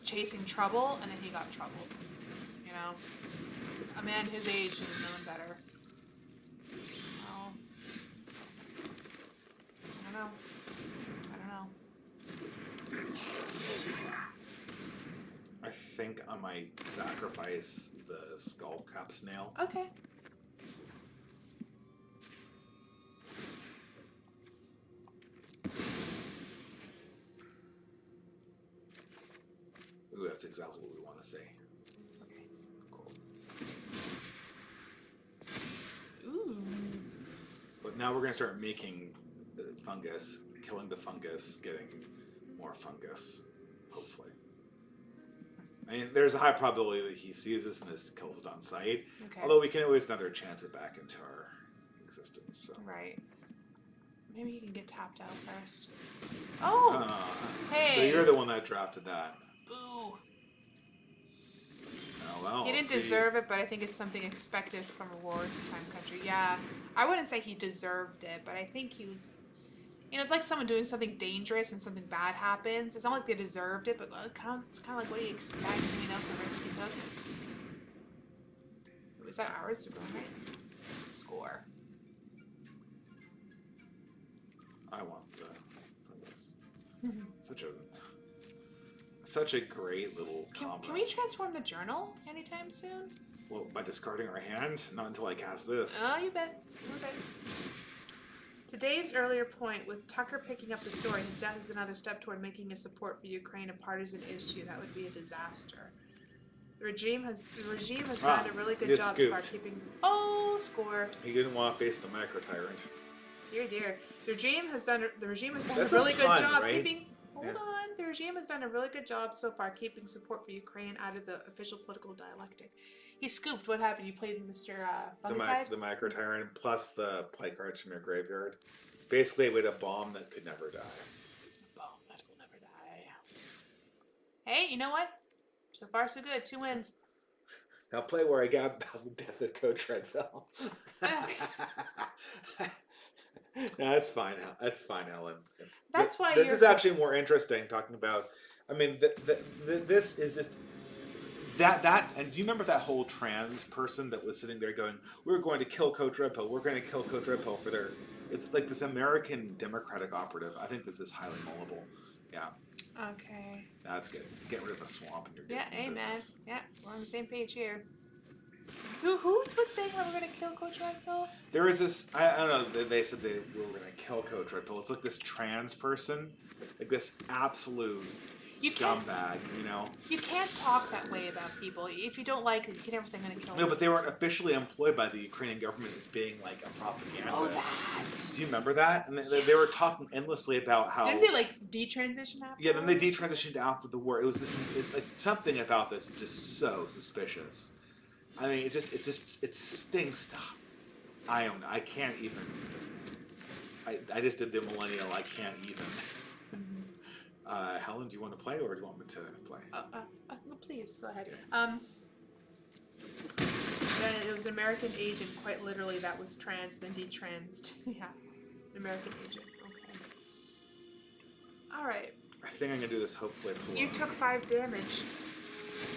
chasing trouble, and then he got trouble. You know? A man his age should have known better. Well, I don't know. I think I might sacrifice the skull cap snail. Okay. Ooh, that's exactly what we want to see. Okay. Cool. Ooh. But now we're going to start making the fungus, killing the fungus, getting more fungus, hopefully. I mean, there's a high probability that he sees this and just kills it on sight. Okay. Although we can always another chance it back into our existence. So. Right. Maybe you can get tapped out first. Oh! Hey! So you're the one that drafted that. Boo! Oh, well, He didn't deserve it, but I think it's something expected from a wartime country. Yeah. I wouldn't say he deserved it, but I think he was... You know, it's like someone doing something dangerous and something bad happens. It's not like they deserved it, but it's kind of like, what do you expect? You know, some risk you took. Was that ours? Right? Score. I want the fungus. Such a great little combo. Can we transform the journal anytime soon? Well, by discarding our hand? Not until I cast this. Oh, you bet. You bet. To Dave's earlier point, with Tucker picking up the story, his death is another step toward making his support for Ukraine a partisan issue. That would be a disaster. The regime has done a really good job so far keeping... Oh, score. He didn't want to face the micro-tyrant. Dear, dear. The regime has done a That's really good job right? keeping... Hold on. The regime has done a really good job so far keeping support for Ukraine out of the official political dialectic. He scooped. What happened? You played Mr. Fungicide? The micro-tyrant plus the play cards from your graveyard. Basically, with a bomb that could never die. Bomb that will never die. Hey, you know what? So far, so good. 2 wins. Now play where I got Battle Death of Coach Redfell. No, that's fine. That's fine, Ellen. That's why this is actually more interesting. Talking about, I mean, this is just that. And do you remember that whole trans person that was sitting there going, "We're going to kill Coach Redpill. We're going to kill Coach Redpill for their." It's like this American Democratic operative. I think this is highly moldable. Yeah. Okay. That's good. Get rid of the swamp and you're good. Yeah, amen. Yeah, we're on the same page here. Who was saying that we're gonna kill Coach Redpill? There was this, I don't know, they said they were going to kill Coach Redpill. It's like this trans person, like this absolute scumbag, you know? You can't talk that way about people. If you don't like it, you can never say I'm going to kill No, but they weren't officially employed by the Ukrainian government as being like a propaganda. Oh, that. Do you remember that? And they were talking endlessly about how... Didn't they like detransition after? Yeah, then they detransitioned after the war. It was just, like something about this is just so suspicious. I mean, it stinks to... I can't even... I just did the millennial, I can't even... Helen, do you want to play, or do you want me to play? Please, go ahead. It was an American agent, quite literally, that was trans, then detransed. Yeah, an American agent. Okay. All right. I think I'm going to do this, hopefully. You took 5 damage.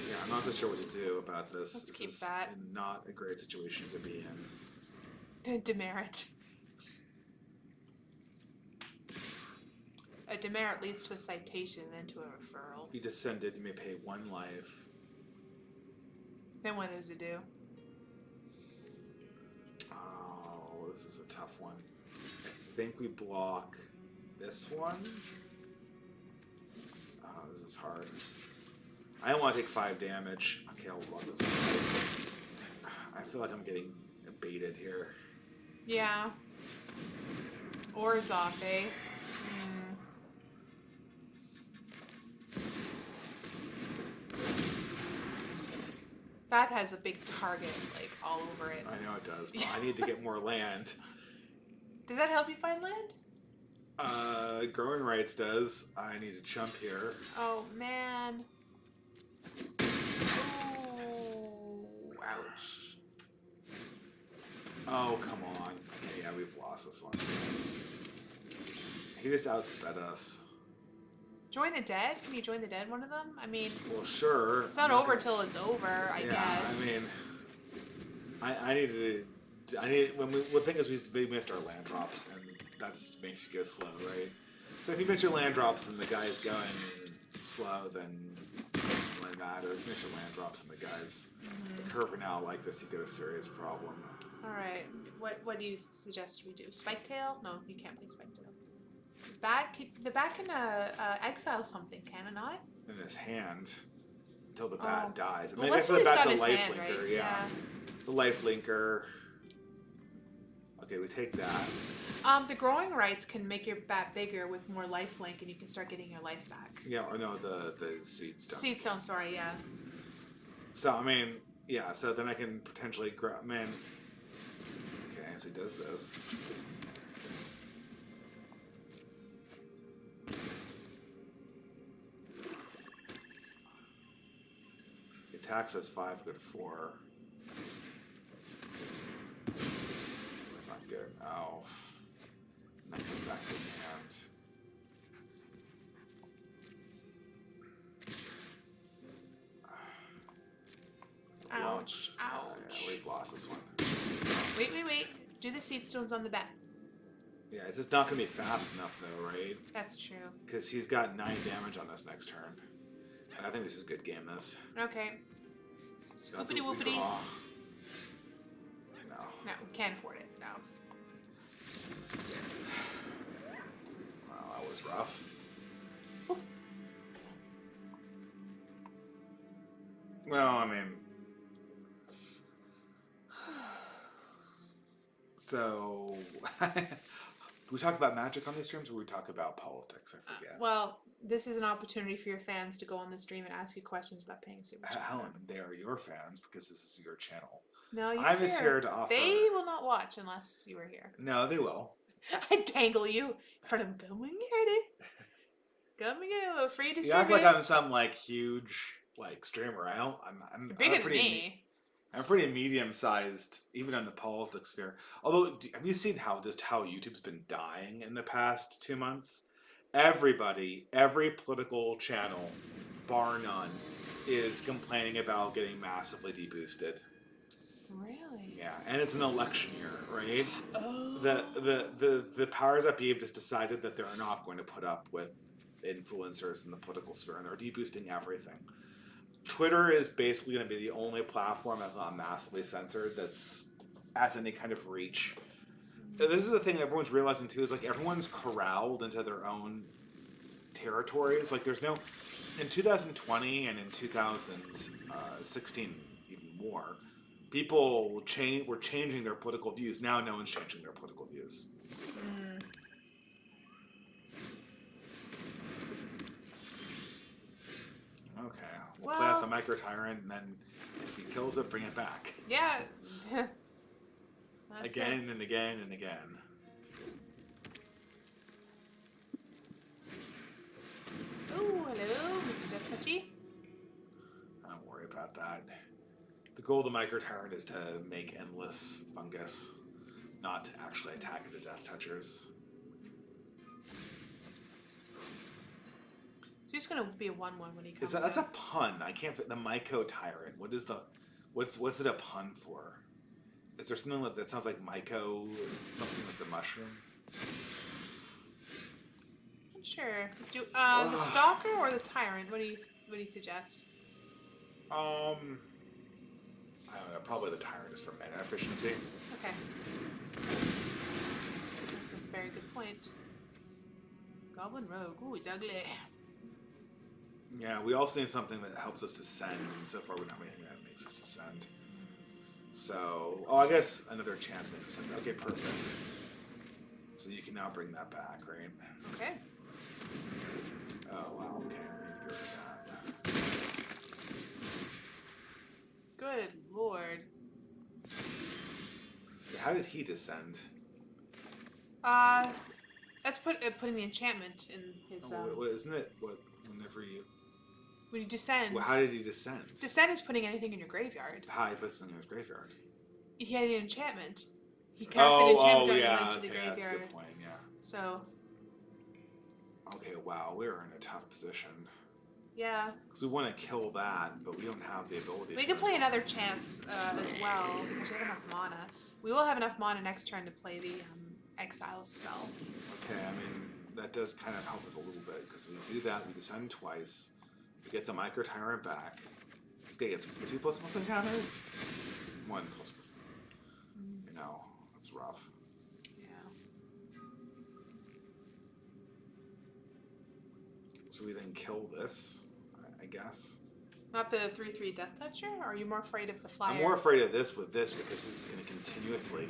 Yeah, I'm not so sure what to do about this. Let's keep is that. Not a great situation to be in. Demerit. A demerit leads to a citation, then to a referral. You descended, you may pay 1 life. Then what does it do? Oh, this is a tough one. I think we block this one. Oh, this is hard. I don't want to take 5 damage. Okay, I'll block this one. I feel like I'm getting baited here. Yeah. Or Zombie. That has a big target, like, all over it. I know it does, but I need to get more land. Does that help you find land? Growing Rights does. I need to jump here. Oh, man. Oh, ouch. Oh, come on. Okay, yeah, we've lost this one. He just outsped us. Join the Dead? Can you join the Dead, one of them? I mean... Well, sure. It's not over till it's over, I guess. I mean... I needed to... the thing is, we missed our land drops, and that makes you go slow, right? So if you miss your land drops and the guy's going slow, then it doesn't really matter. If you miss your land drops and the guy's curving out like this, you get a serious problem. Alright. What do you suggest we do? Spike Tail? No, you can't play Spike Tail. The bat can exile something, can it not? In his hand until the bat dies. And Well, I guess let's the bat's got a his life hand, linker, right? yeah. The life linker. Okay, we take that. The growing rights can make your bat bigger with more life link, and you can start getting your life back. Yeah, or no, the seed stone. Seed stone, sorry, yeah. So I mean, yeah. So then I can potentially grab. Man. Okay, so he does this. He attacks us 5, good 4. That's not good. Ow. And then comes back to his hand. Ouch. Yeah, Ouch. we've lost this one. Wait. Do the seed stones on the bat. Yeah, it's just not going to be fast enough, though, right? That's true. Because he's got 9 damage on us next turn. I think this is a good game, this. Okay. That's Whoopity what we whoopity. draw. No. No, we can't afford it. No. Wow, that was rough. Oof. Well, I mean... So... we talk about magic on these streams, or we talk about politics? I forget. Well, this is an opportunity for your fans to go on the stream and ask you questions without paying super chat. Helen, they are your fans because this is your channel. No, you're I'm just here to offer... They will not watch unless you were here. No, they will. I tangle you in front of them. Come and get it. Come and get it. Free Distributist. You act like I'm some like huge like streamer. I'm You're bigger I'm than me. I'm pretty medium-sized, even in the politics sphere. Although, have you seen how YouTube's been dying in the past 2 months? Everybody, every political channel, bar none, is complaining about getting massively deboosted. Really? Yeah, and it's an election year, right? Oh. The powers that be have just decided that they're not going to put up with influencers in the political sphere, and they're deboosting everything. Twitter is basically going to be the only platform that's not massively censored that's has any kind of reach. This is the thing everyone's realizing too, is like everyone's corralled into their own territories. Like there's no, in 2020 and in 2016 even more, people were changing their political views. Now no one's changing their political views. Okay, we'll play out the Micro Tyrant, and then if he kills it, bring it back. Yeah. Again and again and again. Oh, hello, Mr. Death Touchy. Don't worry about that. The goal of the Micro Tyrant is to make endless fungus, not to actually attack the Death Touchers. So he's gonna be a 1/1 when he comes. That's a pun. I can't fit the Myco Tyrant. What is the what's it a pun for? Is there something that sounds like Myco, something that's a mushroom? Sure. Do the Stalker or the Tyrant? What do you suggest? Probably the Tyrant is for mana efficiency. Okay. That's a very good point. Goblin Rogue. Ooh, he's ugly. Yeah, we also need something that helps us descend, and so far we don't have anything that makes us descend. So, I guess another chance makes us descend. Okay, perfect. So you can now bring that back, right? Okay. Oh, wow, okay, we need to go with that. Good lord. How did he descend? That's putting the enchantment in his. Isn't it whenever you? When you descend. Well, how did he descend? Descend is putting anything in your graveyard. How he puts something in his graveyard? He had an enchantment. He cast an enchantment and yeah, went to the okay, graveyard. That's a good point. Yeah. So. Okay, wow, we're in a tough position. Yeah. Because we want to kill that, but we don't have the ability. We can play another chance as well because we have enough mana. We will have enough mana next turn to play the exile spell. Okay, I mean that does kind of help us a little bit because we do that. We descend twice. We get the Micro Tyrant back. This guy gets 2++ encounters. 1++. You know, that's rough. Yeah. So we then kill this, I guess. Not the 3/3 Death Toucher? Or are you more afraid of the flyer? I'm more afraid of this with this because this is going to continuously.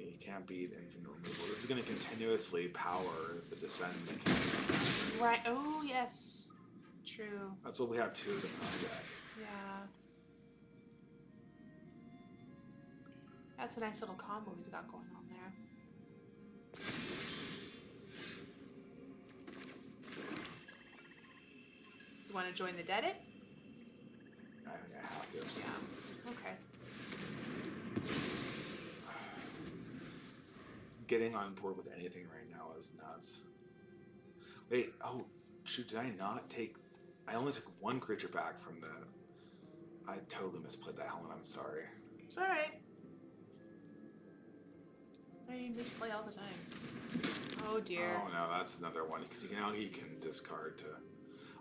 You can't beat infinite removal. This is going to continuously power the descend mechanic. Right. Oh, yes. True. That's what we have 2 of them on deck. Yeah. That's a nice little combo he's got going on there. You want to join the Dead It? I think I have to. Yeah. Okay. Getting on board with anything right now is nuts. Wait, oh, shoot, did I not take... I only took 1 creature back from the... I totally misplayed that, Helen, I'm sorry. It's alright. I misplay all the time. Oh dear. Oh no, that's another one, because now he can discard to...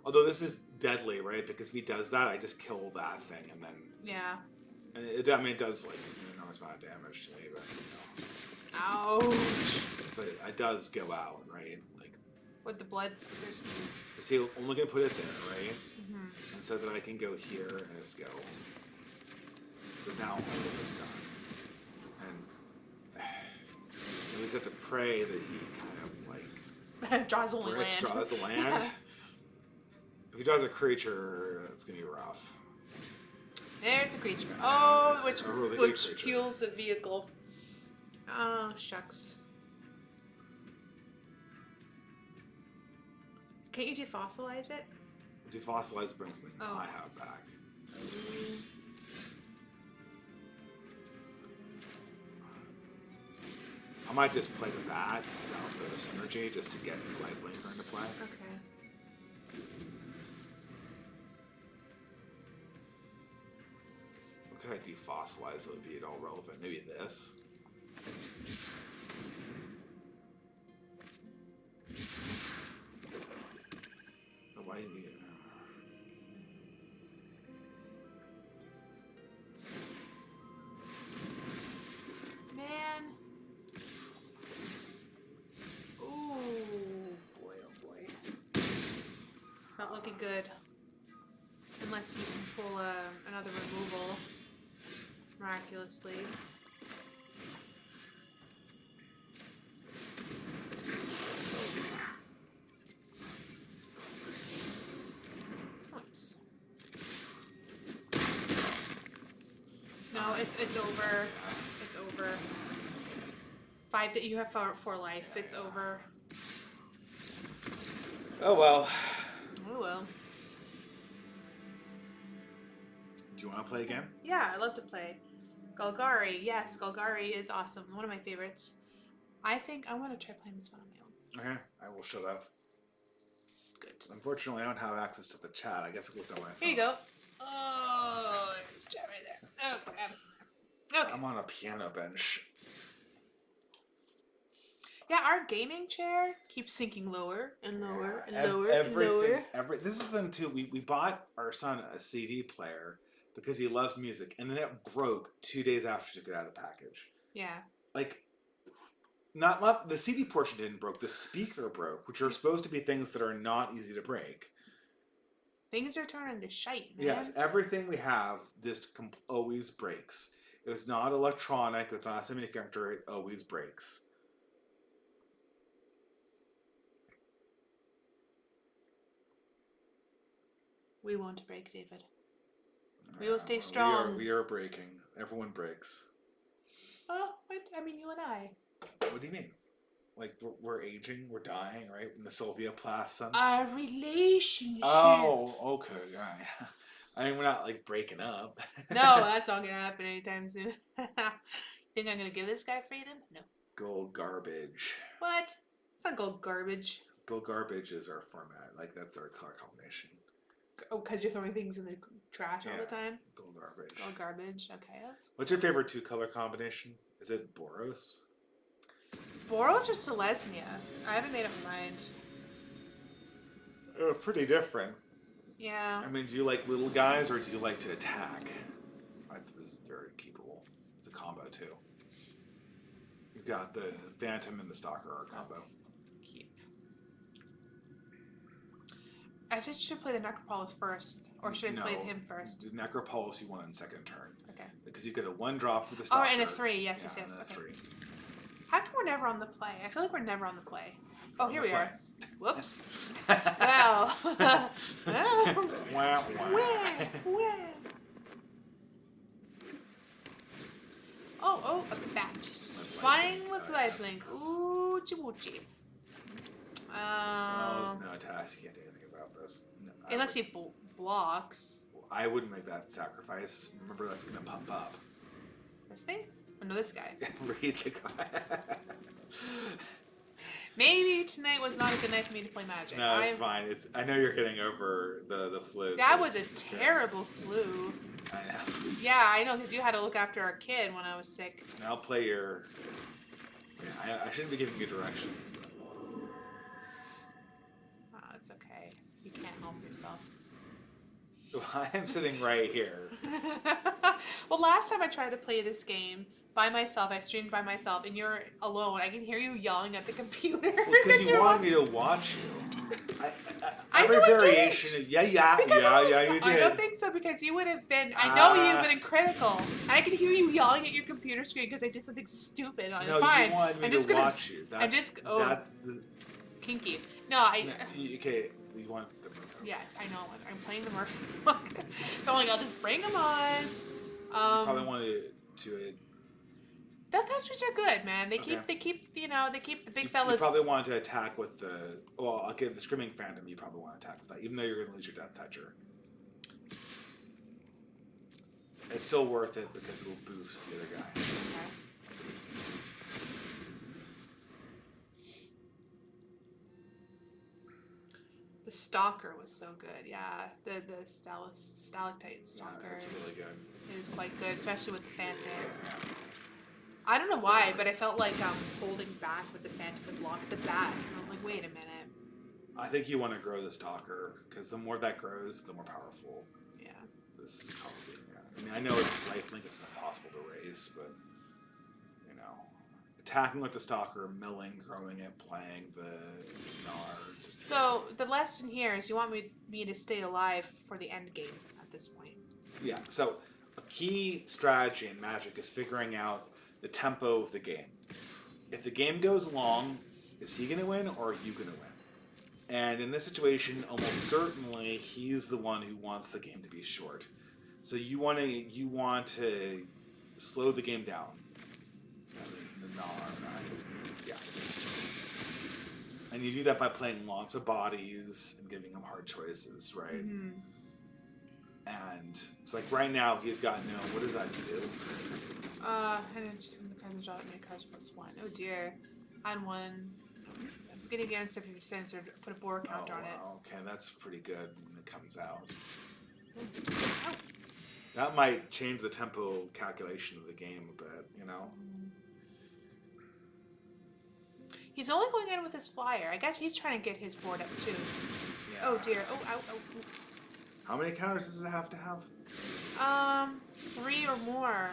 Although this is deadly, right? Because if he does that, I just kill that thing, and then... Yeah. And it does, like, an enormous amount of damage to me, but, you know... Ouch. But it does go out, right? Like... With the blood... See, I'm only going to put it there, right? Mm-hmm. And so that I can go here and just go. So now all of it's done. And we just have to pray that he kind of, like... draws only land. Draws a land. Yeah. If he draws a creature, it's going to be rough. There's a creature. Oh, It's which a really good creature. fuels the vehicle. Oh, shucks. Can't you defossilize it? Defossilize brings the thing Oh. I have back. I might just play the bat without the synergy just to get the lifelinker into play. Okay. What could I defossilize that would be at all relevant? Maybe this? Oh, why do you... Man. Ooh, boy, oh boy. Not looking good. Unless you can pull another removal miraculously. Nice. No, it's over. It's over. You have four life. It's over. Oh well. Oh well. Do you want to play again? Yeah, I love to play. Golgari, yes, Golgari is awesome. One of my favorites. I think I want to try playing this one on my own. Okay, I will shut up. Good. Unfortunately, I don't have access to the chat. I guess I looked on my phone. Here you go. Oh, there's chat right there. Oh, crap. Okay. I'm on a piano bench. Yeah, our gaming chair keeps sinking lower and lower and Ev- lower and everything, lower. this is the thing too. We bought our son a CD player because he loves music, and then it broke 2 days after he took it out of the package. Yeah. Like, not the CD portion didn't broke. The speaker broke, which are supposed to be things that are not easy to break. Things are turning to shite, man. Yes, everything we have just always breaks. If it's not electronic, it's not a semiconductor, it always breaks. We won't break, David. We will stay strong. We are breaking. Everyone breaks. Oh, wait, I mean you and I. What do you mean? Like, we're aging, we're dying, right? In the Sylvia Plath sense? Our relationship. Oh, okay, yeah. I mean, we're not, like, breaking up. No, that's not going to happen anytime soon. Think I'm going to give this guy freedom? No. Gold garbage. What? It's not gold garbage. Gold garbage is our format. Like, that's our color combination. Oh, because you're throwing things in the trash all the time? Gold garbage. Gold garbage. Okay, that's... What's your favorite 2-color combination? Is it Boros? Boros or Selesnya? I haven't made up my mind. Pretty different. Yeah. I mean, do you like little guys or do you like to attack? This is very keepable. It's a combo too. You've got the Phantom and the Stalker are a combo. Keep. I think you should play the Necropolis first. Or should I play him first? The Necropolis you want on second turn. Okay. Because you get a 1-drop for the Stalker. Oh, and a 3. Yes, yes, yes. And a Okay. 3. How come we're never on the play? I feel like we're never on the play. Oh, here we are. Whoops. Wow. Well. Wow. Wah. Oh, a bat. Flying with lifelink. Ooh, chimuchi. Well, there's no attacks. You can't do anything about this. No, Unless he blocks. I wouldn't make that sacrifice. Remember, that's going to pump up. This thing? Oh, no, this guy. Read the card. Maybe tonight was not a good night for me to play Magic. No, it's fine. I know you're getting over the flu. That was a terrible flu. I know. Yeah, I know, because you had to look after our kid when I was sick. And I'll play your... Yeah, I shouldn't be giving you directions, but... Oh, it's okay. You can't help yourself. I am sitting right here. Well, last time I tried to play this game by myself, I streamed by myself, and you're alone. I can hear you yelling at the computer. Well, because you wanted me to watch you. Every I variation. Yeah, you did. I don't think so, because you would have been. I know you've been critical. I can hear you yelling at your computer screen because I did something stupid on it. No, Fine. you wanted me to watch you. That's the kinky. No, okay, you want the Murph. Yes, I know. I'm playing the Murph. Going, I'll just bring them on. You probably wanted to. Death Touchers are good, man. They keep the big fellas. You probably want to attack with the. Well, okay, the Screaming Phantom. You probably want to attack with that, even though you're going to lose your Death Toucher. It's still worth it because it'll boost the other guy. Okay. The Stalker was so good, yeah. The Stalactite Stalker. Yeah, that's really good. It is quite good, especially with the Phantom. I don't know why, but I felt like holding back with the Phantom to block the bat. And I'm like, wait a minute. I think you want to grow the Stalker, because the more that grows, the more powerful. Yeah. This is probably, I mean, I know it's lifelink, it's not possible to raise, but, you know, attacking with the Stalker, milling, growing it, playing the Nards. So, the lesson here is you want me to stay alive for the end game at this point. Yeah, so a key strategy in Magic is figuring out the tempo of the game. If the game goes long, is he going to win or are you going to win? And in this situation, almost certainly he's the one who wants the game to be short. So you want to slow the game down. Yeah. And you do that by playing lots of bodies and giving him hard choices, right? Mm-hmm. And it's like right now he's got no. What does that do? And just in the cards draw make cards +1. Oh dear. Add 1. I'm getting against if you censored. Put a board counter on it. Okay, that's pretty good when it comes out. Oh. That might change the tempo calculation of the game a bit, you know? He's only going in with his flyer. I guess he's trying to get his board up too. Yeah. Oh dear. Oh, ow, ow. How many counters does it have to have? 3 or more.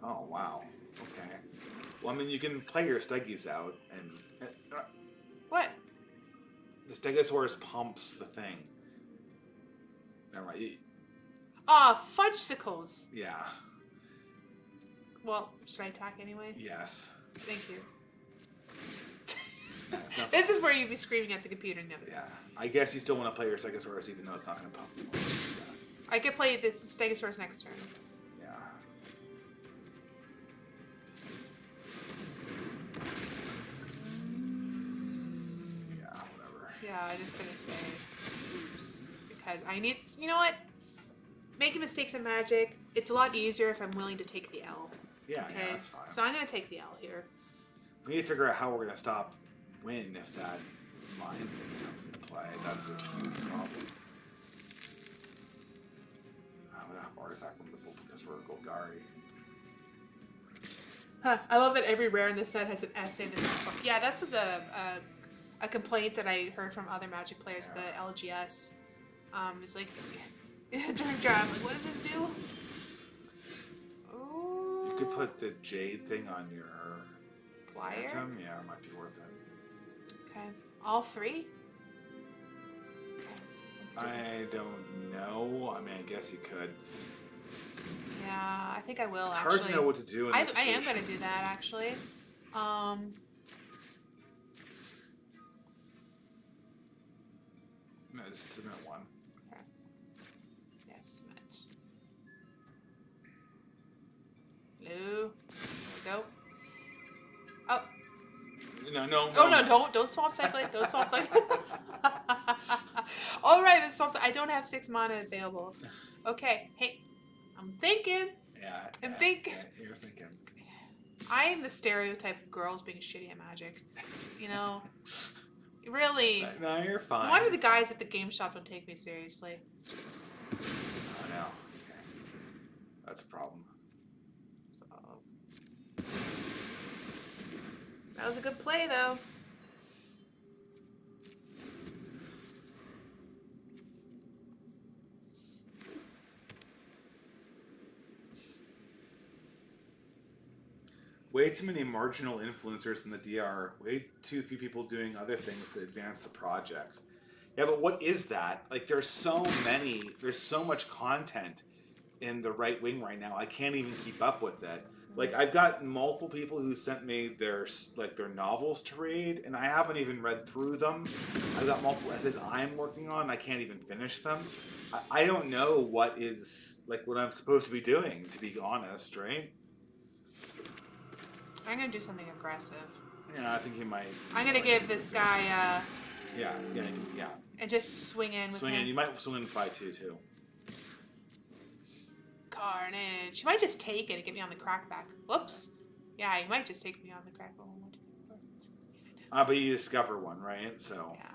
Oh, wow. Okay. Well, I mean, you can play your Steggies out, and What? the Stegosaurus pumps the thing. Never mind. Fudgesicles. Yeah. Well, should I attack anyway? Yes. Thank you. Yeah, it's not This is where you'd be screaming at the computer and everything. Yeah. I guess you still want to play your Stegosaurus even though it's not going to pump. Yeah. I could play this Stegosaurus next turn. Yeah. Yeah, whatever. Yeah, I'm just gonna say oops. Because I need, you know what? Making mistakes in Magic, it's a lot easier if I'm willing to take the L. Yeah, Okay? yeah, that's fine. So I'm gonna take the L here. We need to figure out how we're going to stop Win if that mind thing comes into play. That's a huge problem. I'm going to have Artifact Removal because we're a Golgari. Huh, I love that every rare in this set has an essay in the next one. Yeah, that's a complaint that I heard from other Magic players, Yeah. the LGS. It's like, during draw, I'm like, what does this do? Ooh. You could put the Jade thing on your Flyer? Phantom. Yeah, it might be worth it. Okay. All 3? Okay, let's do it. I don't know. I mean, I guess you could. Yeah, I think I will, It's actually. hard to know what to do in I this am situation. going to do that, actually. No, this is submit 1. Okay. Yes, Matt. Hello. There we go. Oh. No. Oh, no, don't swap cycling. Don't swap cycling. All right, it swaps. I don't have 6 mana available. Okay, hey, I'm thinking. Yeah. I'm yeah, thinking. Yeah, you're thinking. I am the stereotype of girls being shitty at Magic. You know? Really. No, you're fine. No wonder the guys at the game shop don't take me seriously. Oh, no. Okay. That's a problem. So that was a good play, though. Way too many marginal influencers in the DR. Way too few people doing other things to advance the project. Yeah, but what is that? Like, there's so much content in the right wing right now. I can't even keep up with it. Like, I've got multiple people who sent me their novels to read, and I haven't even read through them. I've got multiple essays I'm working on, and I can't even finish them. I don't know what I'm supposed to be doing, to be honest, right? I'm gonna do something aggressive. Yeah, I think he might. I'm gonna give this guy Yeah. and just swing in with Swing him. in. You might swing in 5-2 too. Carnage. He might just take it and get me on the crackback. Whoops. Yeah, he might just take me on the crackback. But you discover one, right? So. Yeah.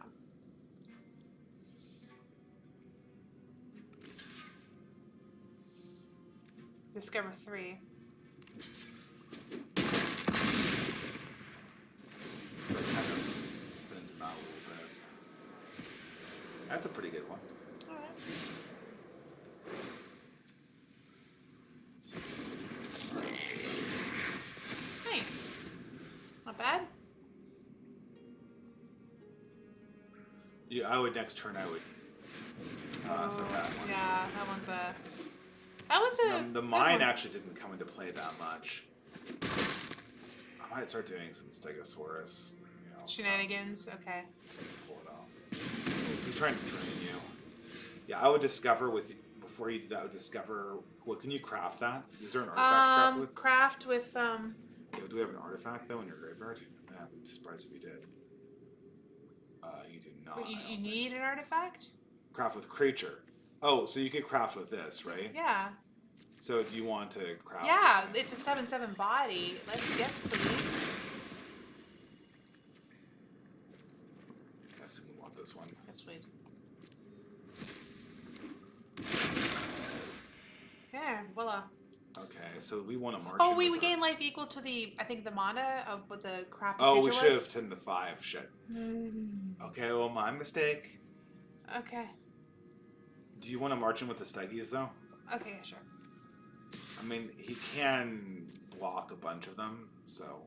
Discover 3. So it kind of thins him out a little bit. That's a pretty good one. Alright. Nice. Not bad. Yeah, I would next turn. I would. That's a bad one. Yeah, that one's a. The good mine one. actually didn't come into play that much. I might start doing some Stegosaurus. Shenanigans. Okay. Pull it off. He's trying to drain you. Yeah, I would discover before you do that. I would discover. What can you craft that? Is there an artifact craft with Yeah, do we have an artifact though in your graveyard? I'd be surprised if you did. You do not. Wait, I you don't think. need an artifact? Craft with creature. Oh, so you could craft with this, right? Yeah. So do you want to craft? Yeah, it's a 7/7 body. Yes, please. I assume we want this one. Yes, please. There, voila. Okay. so we want to march. Oh, in we with gain our... life equal to the, I think, the mana of what the crappy Oh, creature we was. should have turned the 5. Shit. Mm. Okay, well, my mistake. Okay. Do you want to march in with the Steggies, though? Okay, sure. I mean, he can block a bunch of them, so...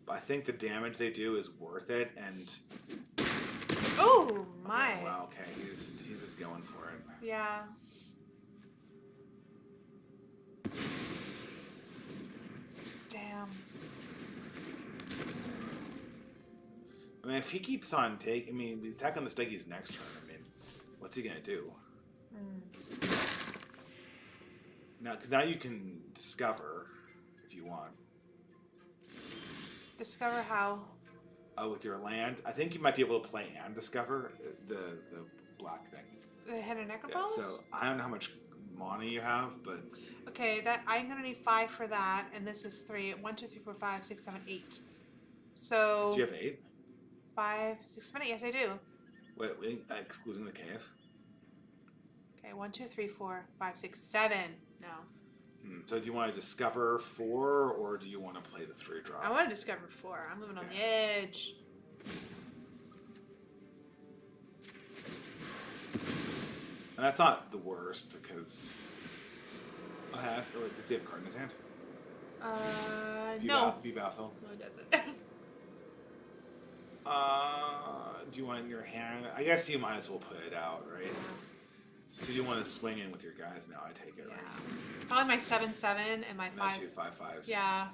But I think the damage they do is worth it, and... Oh, my. Okay, wow, okay, he's just going for it. Yeah. Damn. I mean, if he keeps on taking... I mean, he's attacking the Steggies next turn. I mean, what's he gonna do? Now, because now you can discover, if you want. Discover how? With your land. I think you might be able to play and discover the black thing. The head of Necroballs? Yeah, so, I don't know how much mana you have, but... Okay, that I'm gonna need 5 for that, and this is 3. 1, 2, 3, 4, 5, 6, 7, 8. So... Do you have 8? 5, 6, 7, 8. Yes, I do. Wait, excluding the cave? Okay, 1, 2, 3, 4, 5, 6, 7. No. So do you want to discover 4, or do you want to play the 3-drop? I want to discover 4. I'm living on the edge. And that's not the worst, because... Oh, wait, does he have a card in his hand? No. Vivathil. No, it doesn't. Do you want it in your hand? I guess you might as well put it out, right? So you want to swing in with your guys now, I take it, right? Yeah. Probably my 7, 7, and my 5. That's your 5, 5s. Yeah.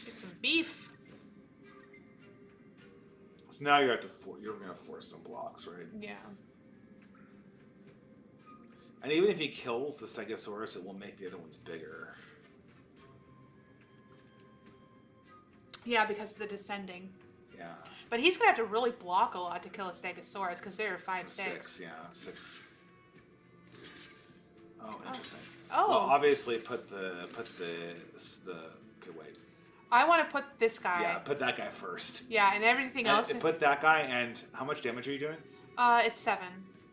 Get some beef. So now you're going to force some blocks, right? Yeah. And even if he kills the Stegosaurus, it will make the other ones bigger. Yeah, because of the descending. Yeah. But he's going to have to really block a lot to kill a Stegosaurus, because they're 5, 6. 6, yeah, 6. Oh, interesting. Oh. Well, obviously, put the. Okay, wait. I want to put this guy. Yeah, put that guy first. Yeah, and everything else. Put that guy, and how much damage are you doing? It's 7.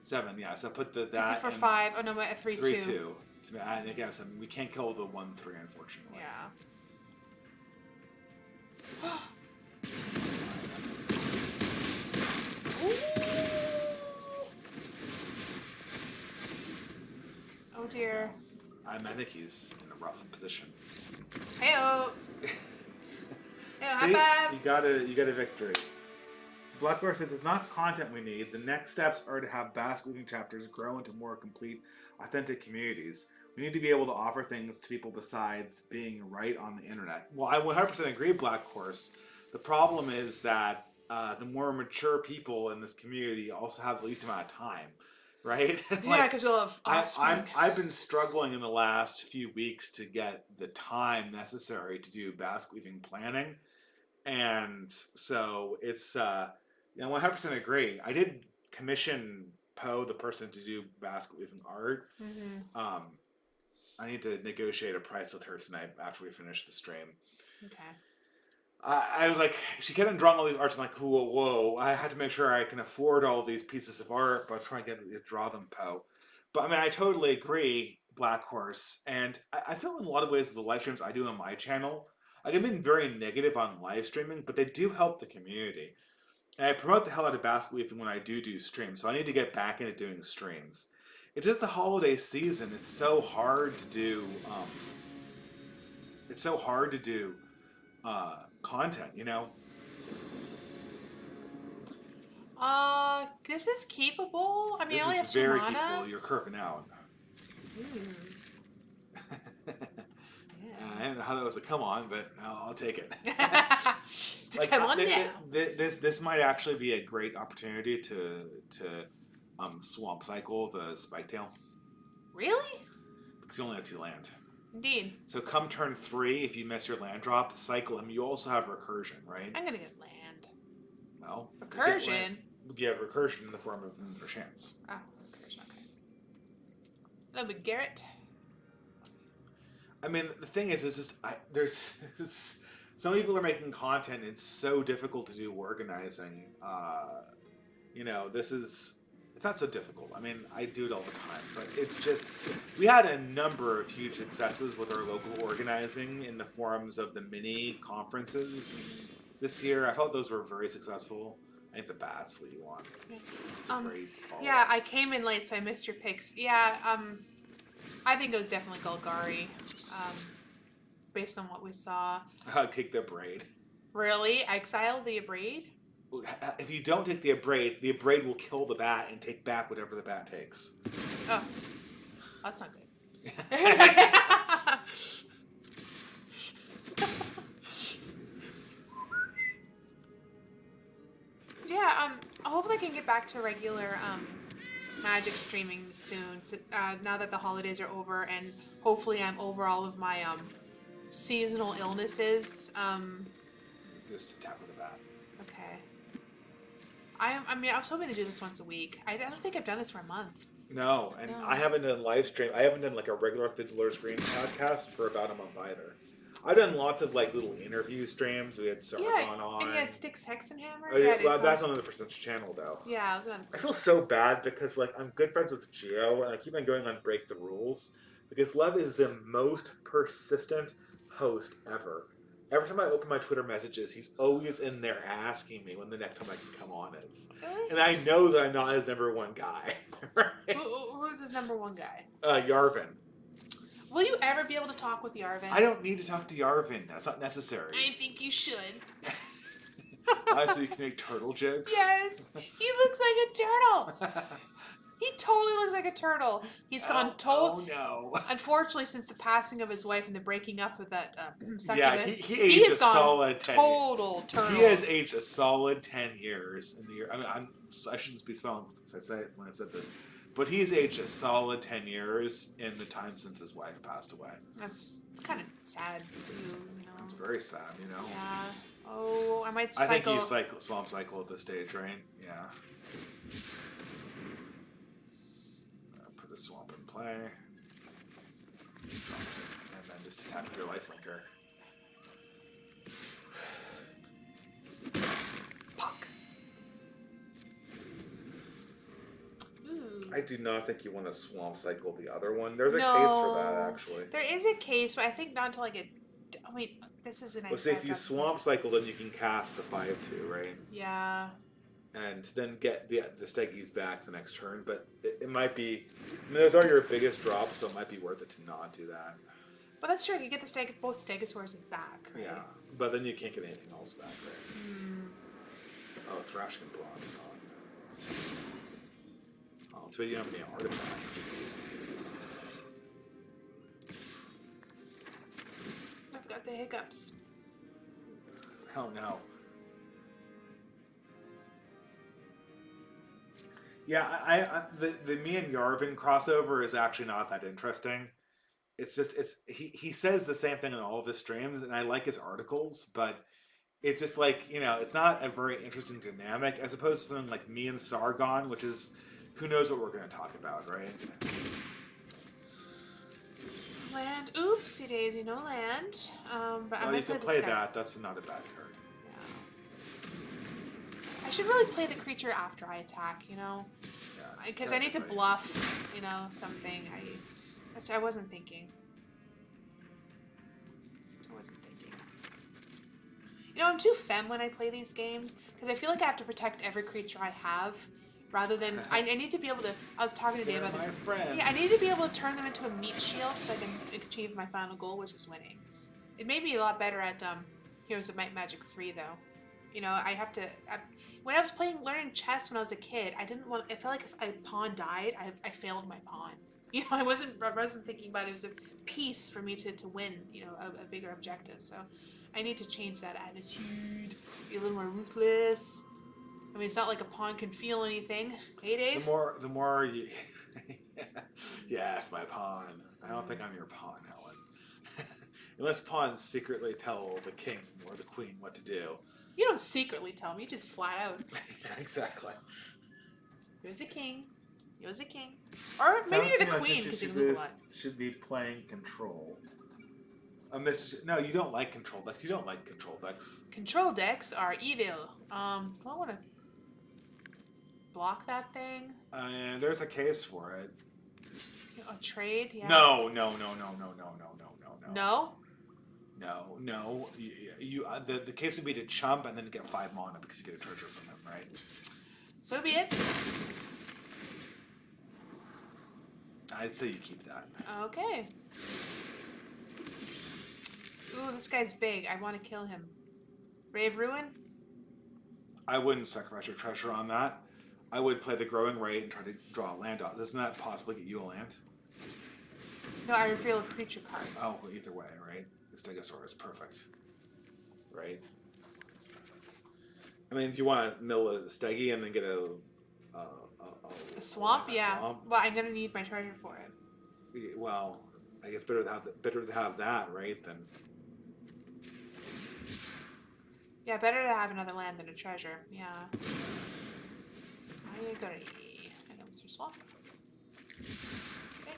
7, yeah. So put that. For 5. Oh no, my 3, 2. 3, 2. So, I guess we can't kill the 1, 3, unfortunately. Yeah. Oh dear. I think he's in a rough position. Heyo. Yeah, See, high five. you got a victory. Blackboard says it's not content we need. The next steps are to have basque weaving chapters grow into more complete, authentic communities. We need to be able to offer things to people besides being right on the internet. Well, I 100% agree, Black Horse. The problem is that the more mature people in this community also have the least amount of time, right? Yeah, because we'll have offspring. I've been struggling in the last few weeks to get the time necessary to do basque weaving planning. And so it's, I 100% agree. I did commission Poe, the person, to do basque weaving art. Mm-hmm. I need to negotiate a price with her tonight after we finish the stream. Okay. I was like, she kept on drawing all these arts. I'm like, whoa. I had to make sure I can afford all these pieces of art, but I'm trying to draw them, Poe. But I mean, I totally agree, Black Horse. And I feel in a lot of ways the live streams I do on my channel, like, I've been very negative on live streaming, but they do help the community. And I promote the hell out of basque weaving when I do streams, so I need to get back into doing streams. It's just the holiday season. It's so hard to do. Content, you know. This is keepable. I mean, This I only is have 2 very mana. keepable. You're curving out. I don't know how that was a come on, but I'll take it. Like, come on now. This might actually be a great opportunity to swamp cycle the Spiketail. Really? Because you only have 2 land. Indeed. So come turn 3, if you miss your land drop, cycle him. You also have recursion, right? I'm gonna get land. Well, Recursion? You have recursion in the form of another chance. Oh, recursion, okay. Hello, big Garrett. I mean, the thing is just there's some people are making content. It's so difficult to do organizing. This is it's not so difficult. I mean, I do it all the time, but it just, we had a number of huge successes with our local organizing in the forums of the mini conferences this year. I felt those were very successful. I think the bat's what you want. It's a great follow-up. Yeah, I came in late, so I missed your picks. Yeah, I think it was definitely Golgari, based on what we saw. Take the Abrade. Really? Exile the Abrade? If you don't take the Abrade will kill the bat and take back whatever the bat takes. Oh, that's not good. Yeah, hopefully I can get back to regular Magic streaming soon. So, now that the holidays are over, and hopefully I'm over all of my seasonal illnesses. Just tap with a bat. Okay. I mean, I was hoping to do this once a week. I don't think I've done this for a month. No, and I haven't done live stream. I haven't done like a regular Fiddler's Green podcast for about a month either. I've done lots of like little interview streams. We had Sargon on. And you had Styx Hexenhammer. Oh, yeah, well, that's on the percentage channel though. Yeah, I was on. I feel so bad because like I'm good friends with Gio, and I keep on going on Break the Rules because Lev is the most persistent host ever. Every time I open my Twitter messages, he's always in there asking me when the next time I can come on is. Really? And I know that I'm not his number one guy. Right? Who's his number one guy? Yarvin. Will you ever be able to talk with Yarvin? I don't need to talk to Yarvin. That's not necessary. I think you should. So you can make turtle jokes? Yes! He looks like a turtle! He totally looks like a turtle. He's gone Oh no. Unfortunately, since the passing of his wife and the breaking up with that succubus, Yeah, he aged a solid 10 total turtle. He has aged a solid 10 years in the year. I mean, I shouldn't be spelling when I said this, but he's aged a solid 10 years in the time since his wife passed away. That's kind of sad too, you know. It's very sad, you know. Yeah. Oh, I might cycle. I think he's swamp cycle at this stage, right? Yeah. Put the swamp in play, and then just attack with your life linker. Puck. Ooh. I do not think you want to swamp cycle the other one. There's a case for that, actually. There is a case, but I think not until I get. I mean, this is a nice. Well, see, if you swamp cycle, then you can cast the 5/2, right? Yeah. And then get the Steggies back the next turn, but it might be. I mean, those are your biggest drops, so it might be worth it to not do that. But that's true. You get the both Stegosaurus back. Right? Yeah, but then you can't get anything else back, right? Oh, Thrashing and Bronze. Oh, too bad you don't have any artifacts. I've got the hiccups. Oh no. Yeah, the me and Yarvin crossover is actually not that interesting. It's just he says the same thing in all of his streams, and I like his articles, but it's just like, you know, it's not a very interesting dynamic as opposed to something like me and Sargon, which is who knows what we're going to talk about, right? Land, oopsie daisy, no land. But Well, you can play that. That's not a bad card. I should really play the creature after I attack, you know? Because I need to bluff, you know, something. I wasn't thinking. You know, I'm too femme when I play these games, because I feel like I have to protect every creature I have, rather than... I need to be able to... I was talking to Dave about this. Yeah, I need to be able to turn them into a meat shield so I can achieve my final goal, which is winning. It may be a lot better at Heroes of Might and Magic 3, though. You know, I have to... when I was learning chess when I was a kid, I didn't want... I felt like if a pawn died, I failed my pawn. You know, I wasn't thinking about it as a piece for me to win, you know, a bigger objective. So I need to change that attitude. Be a little more ruthless. I mean, it's not like a pawn can feel anything. Hey, Dave? The more you... Yes, my pawn. I don't think I'm your pawn, Helen. Unless pawns secretly tell the king or the queen what to do. You don't secretly tell me, you just flat out. Exactly. Here's a king. You're the king. Or maybe you're the queen, because you can move a lot. Should be playing control. No, you don't like control decks. You don't like control decks. Control decks are evil. I want to block that thing? And there's a case for it. A trade? Yeah. No. No? No. The case would be to chump and then get 5 mana because you get a treasure from him, right? So be it. I'd say you keep that. Okay. Ooh, this guy's big. I want to kill him. Ray of Ruin? I wouldn't sacrifice your treasure on that. I would play the Growing Rate and try to draw a land out. Doesn't that possibly get you a land? No, I reveal a creature card. Oh, well, either way, right? The Stegosaurus, perfect. Right? I mean, if you want to mill a Stegi and then get a swamp? Yeah. Swamp, Well, I'm going to need my treasure for it. well, I guess better to have that, right? Than Yeah, better to have another land than a treasure. Yeah. I got items for swamp. Okay.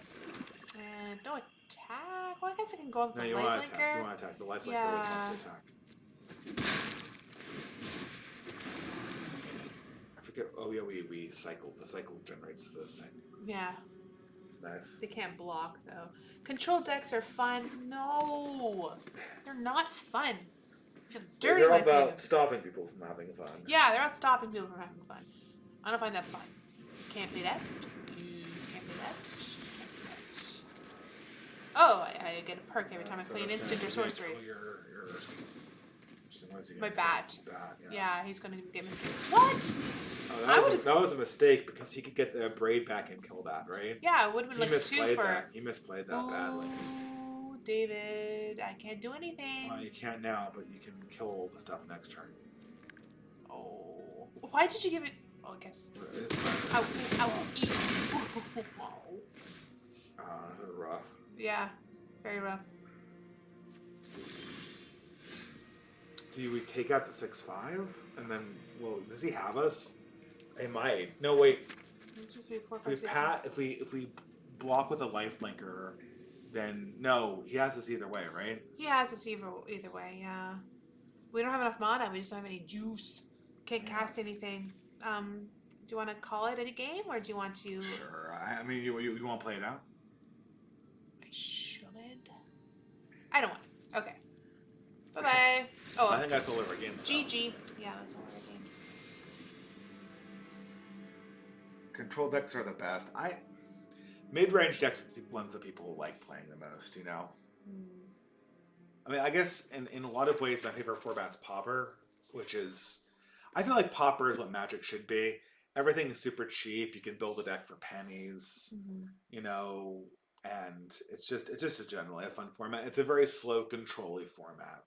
And no attack. Well, I guess I can go up with the lifelinker. attack. You want to attack. The lifelinker always wants to attack. I forget. Oh yeah, we cycled. The cycle generates the thing. Yeah. It's nice. They can't block though. Control decks are fun. No, they're not fun. I feel dirty. They're when I play about them. stopping people from having fun. Yeah, they're not stopping people from having fun. I don't find that fun. Can't play that. Can't play that. Can't play that. Oh, I get a perk every time I play an instant or sorcery. Your My bat. Yeah. Yeah, he's gonna get mistaken. What? Oh, that was a mistake because he could get the braid back and kill that, right? Yeah, it would have been like 2 for. That. He misplayed that badly. Oh, David, I can't do anything. Well, you can't now, but you can kill the stuff next turn. Oh, why did you give it? Oh, I guess. Ow, eat. Rough. Yeah, very rough. Do we take out the 6/5 and then? Well, does he have us? He might. No, wait. It's just be 4, 5, If we 6, if we block with a lifelinker, then no, he has us either way, right? He has us either way. Yeah, we don't have enough mana. We just don't have any juice. Can't cast anything. Do you want to call it a game, or do you want to? Sure. I mean, you want to play it out? I should. I don't want. Okay. Bye bye. Oh, I think that's all of our games. GG. Yeah, that's all of our games. Control decks are the best. Mid-range decks are ones that people like playing the most, you know? I mean, I guess in a lot of ways, my favorite format's Pauper, which is... I feel like Pauper is what Magic should be. Everything is super cheap. You can build a deck for pennies, you know, and it's just a generally a fun format. It's a very slow, control-y format.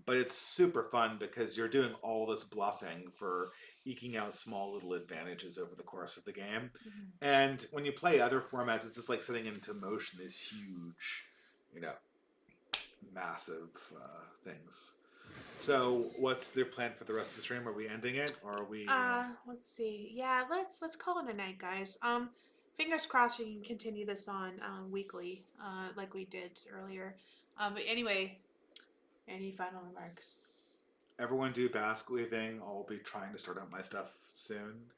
But it's super fun because you're doing all this bluffing for eking out small little advantages over the course of the game. And when you play other formats, it's just like setting into motion these huge, you know, massive things. So what's the plan for the rest of the stream? Are we ending it or are we... let's see. Yeah, let's call it a night, guys. Fingers crossed we can continue this on weekly, like we did earlier. But anyway, any final remarks? Everyone do basque weaving. I'll be trying to start out my stuff soon.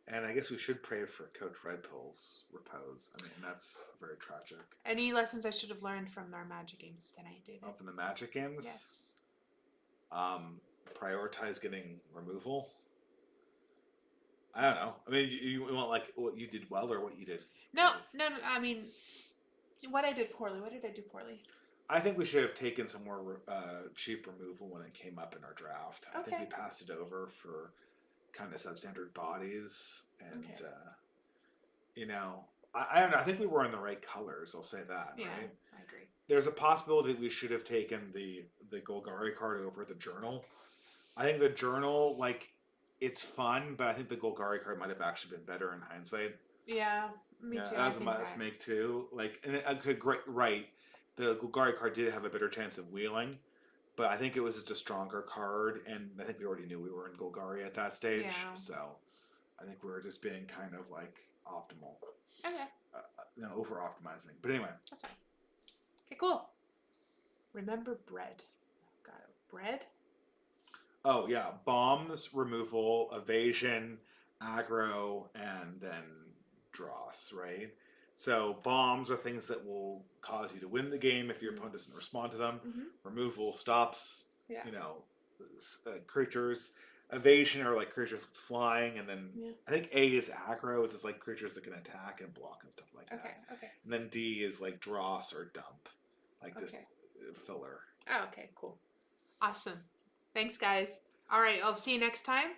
And I guess we should pray for Coach Red Pill's repose. I mean, that's very tragic. Any lessons I should have learned from our Magic games tonight, David? Oh, from the Magic games? Yes. Prioritize getting removal. I don't know. I mean, you want like what you did well or what you did? No. I mean, what I did poorly. What did I do poorly? I think we should have taken some more cheap removal when it came up in our draft. I think we passed it over for kind of substandard bodies, and you know, I don't know. I think we were in the right colors. I'll say that. Yeah, right? I agree. There's a possibility that we should have taken the Golgari card over the journal. I think the journal, like, it's fun, but I think the Golgari card might have actually been better in hindsight. Yeah, me too. That was a mistake too. Like, and I could right. The Golgari card did have a better chance of wheeling, but I think it was just a stronger card, and I think we already knew we were in Golgari at that stage. Yeah. So I think we were just being kind of like optimal. Okay. Over optimizing. But anyway. That's fine. Okay, cool. Remember bread. Got it. Bread? Oh, yeah. Bombs, removal, evasion, aggro, and then dross, right? So bombs are things that will cause you to win the game if your opponent doesn't respond to them. Mm-hmm. Removal stops, Yeah. creatures. Evasion are like creatures flying, and then Yeah. I think A is aggro. It's just like creatures that can attack and block and stuff like Okay. that. Okay. And then D is like dross or dump, like just Okay. filler. Oh, okay. Cool. Awesome. Thanks, guys. All right. I'll see you next time.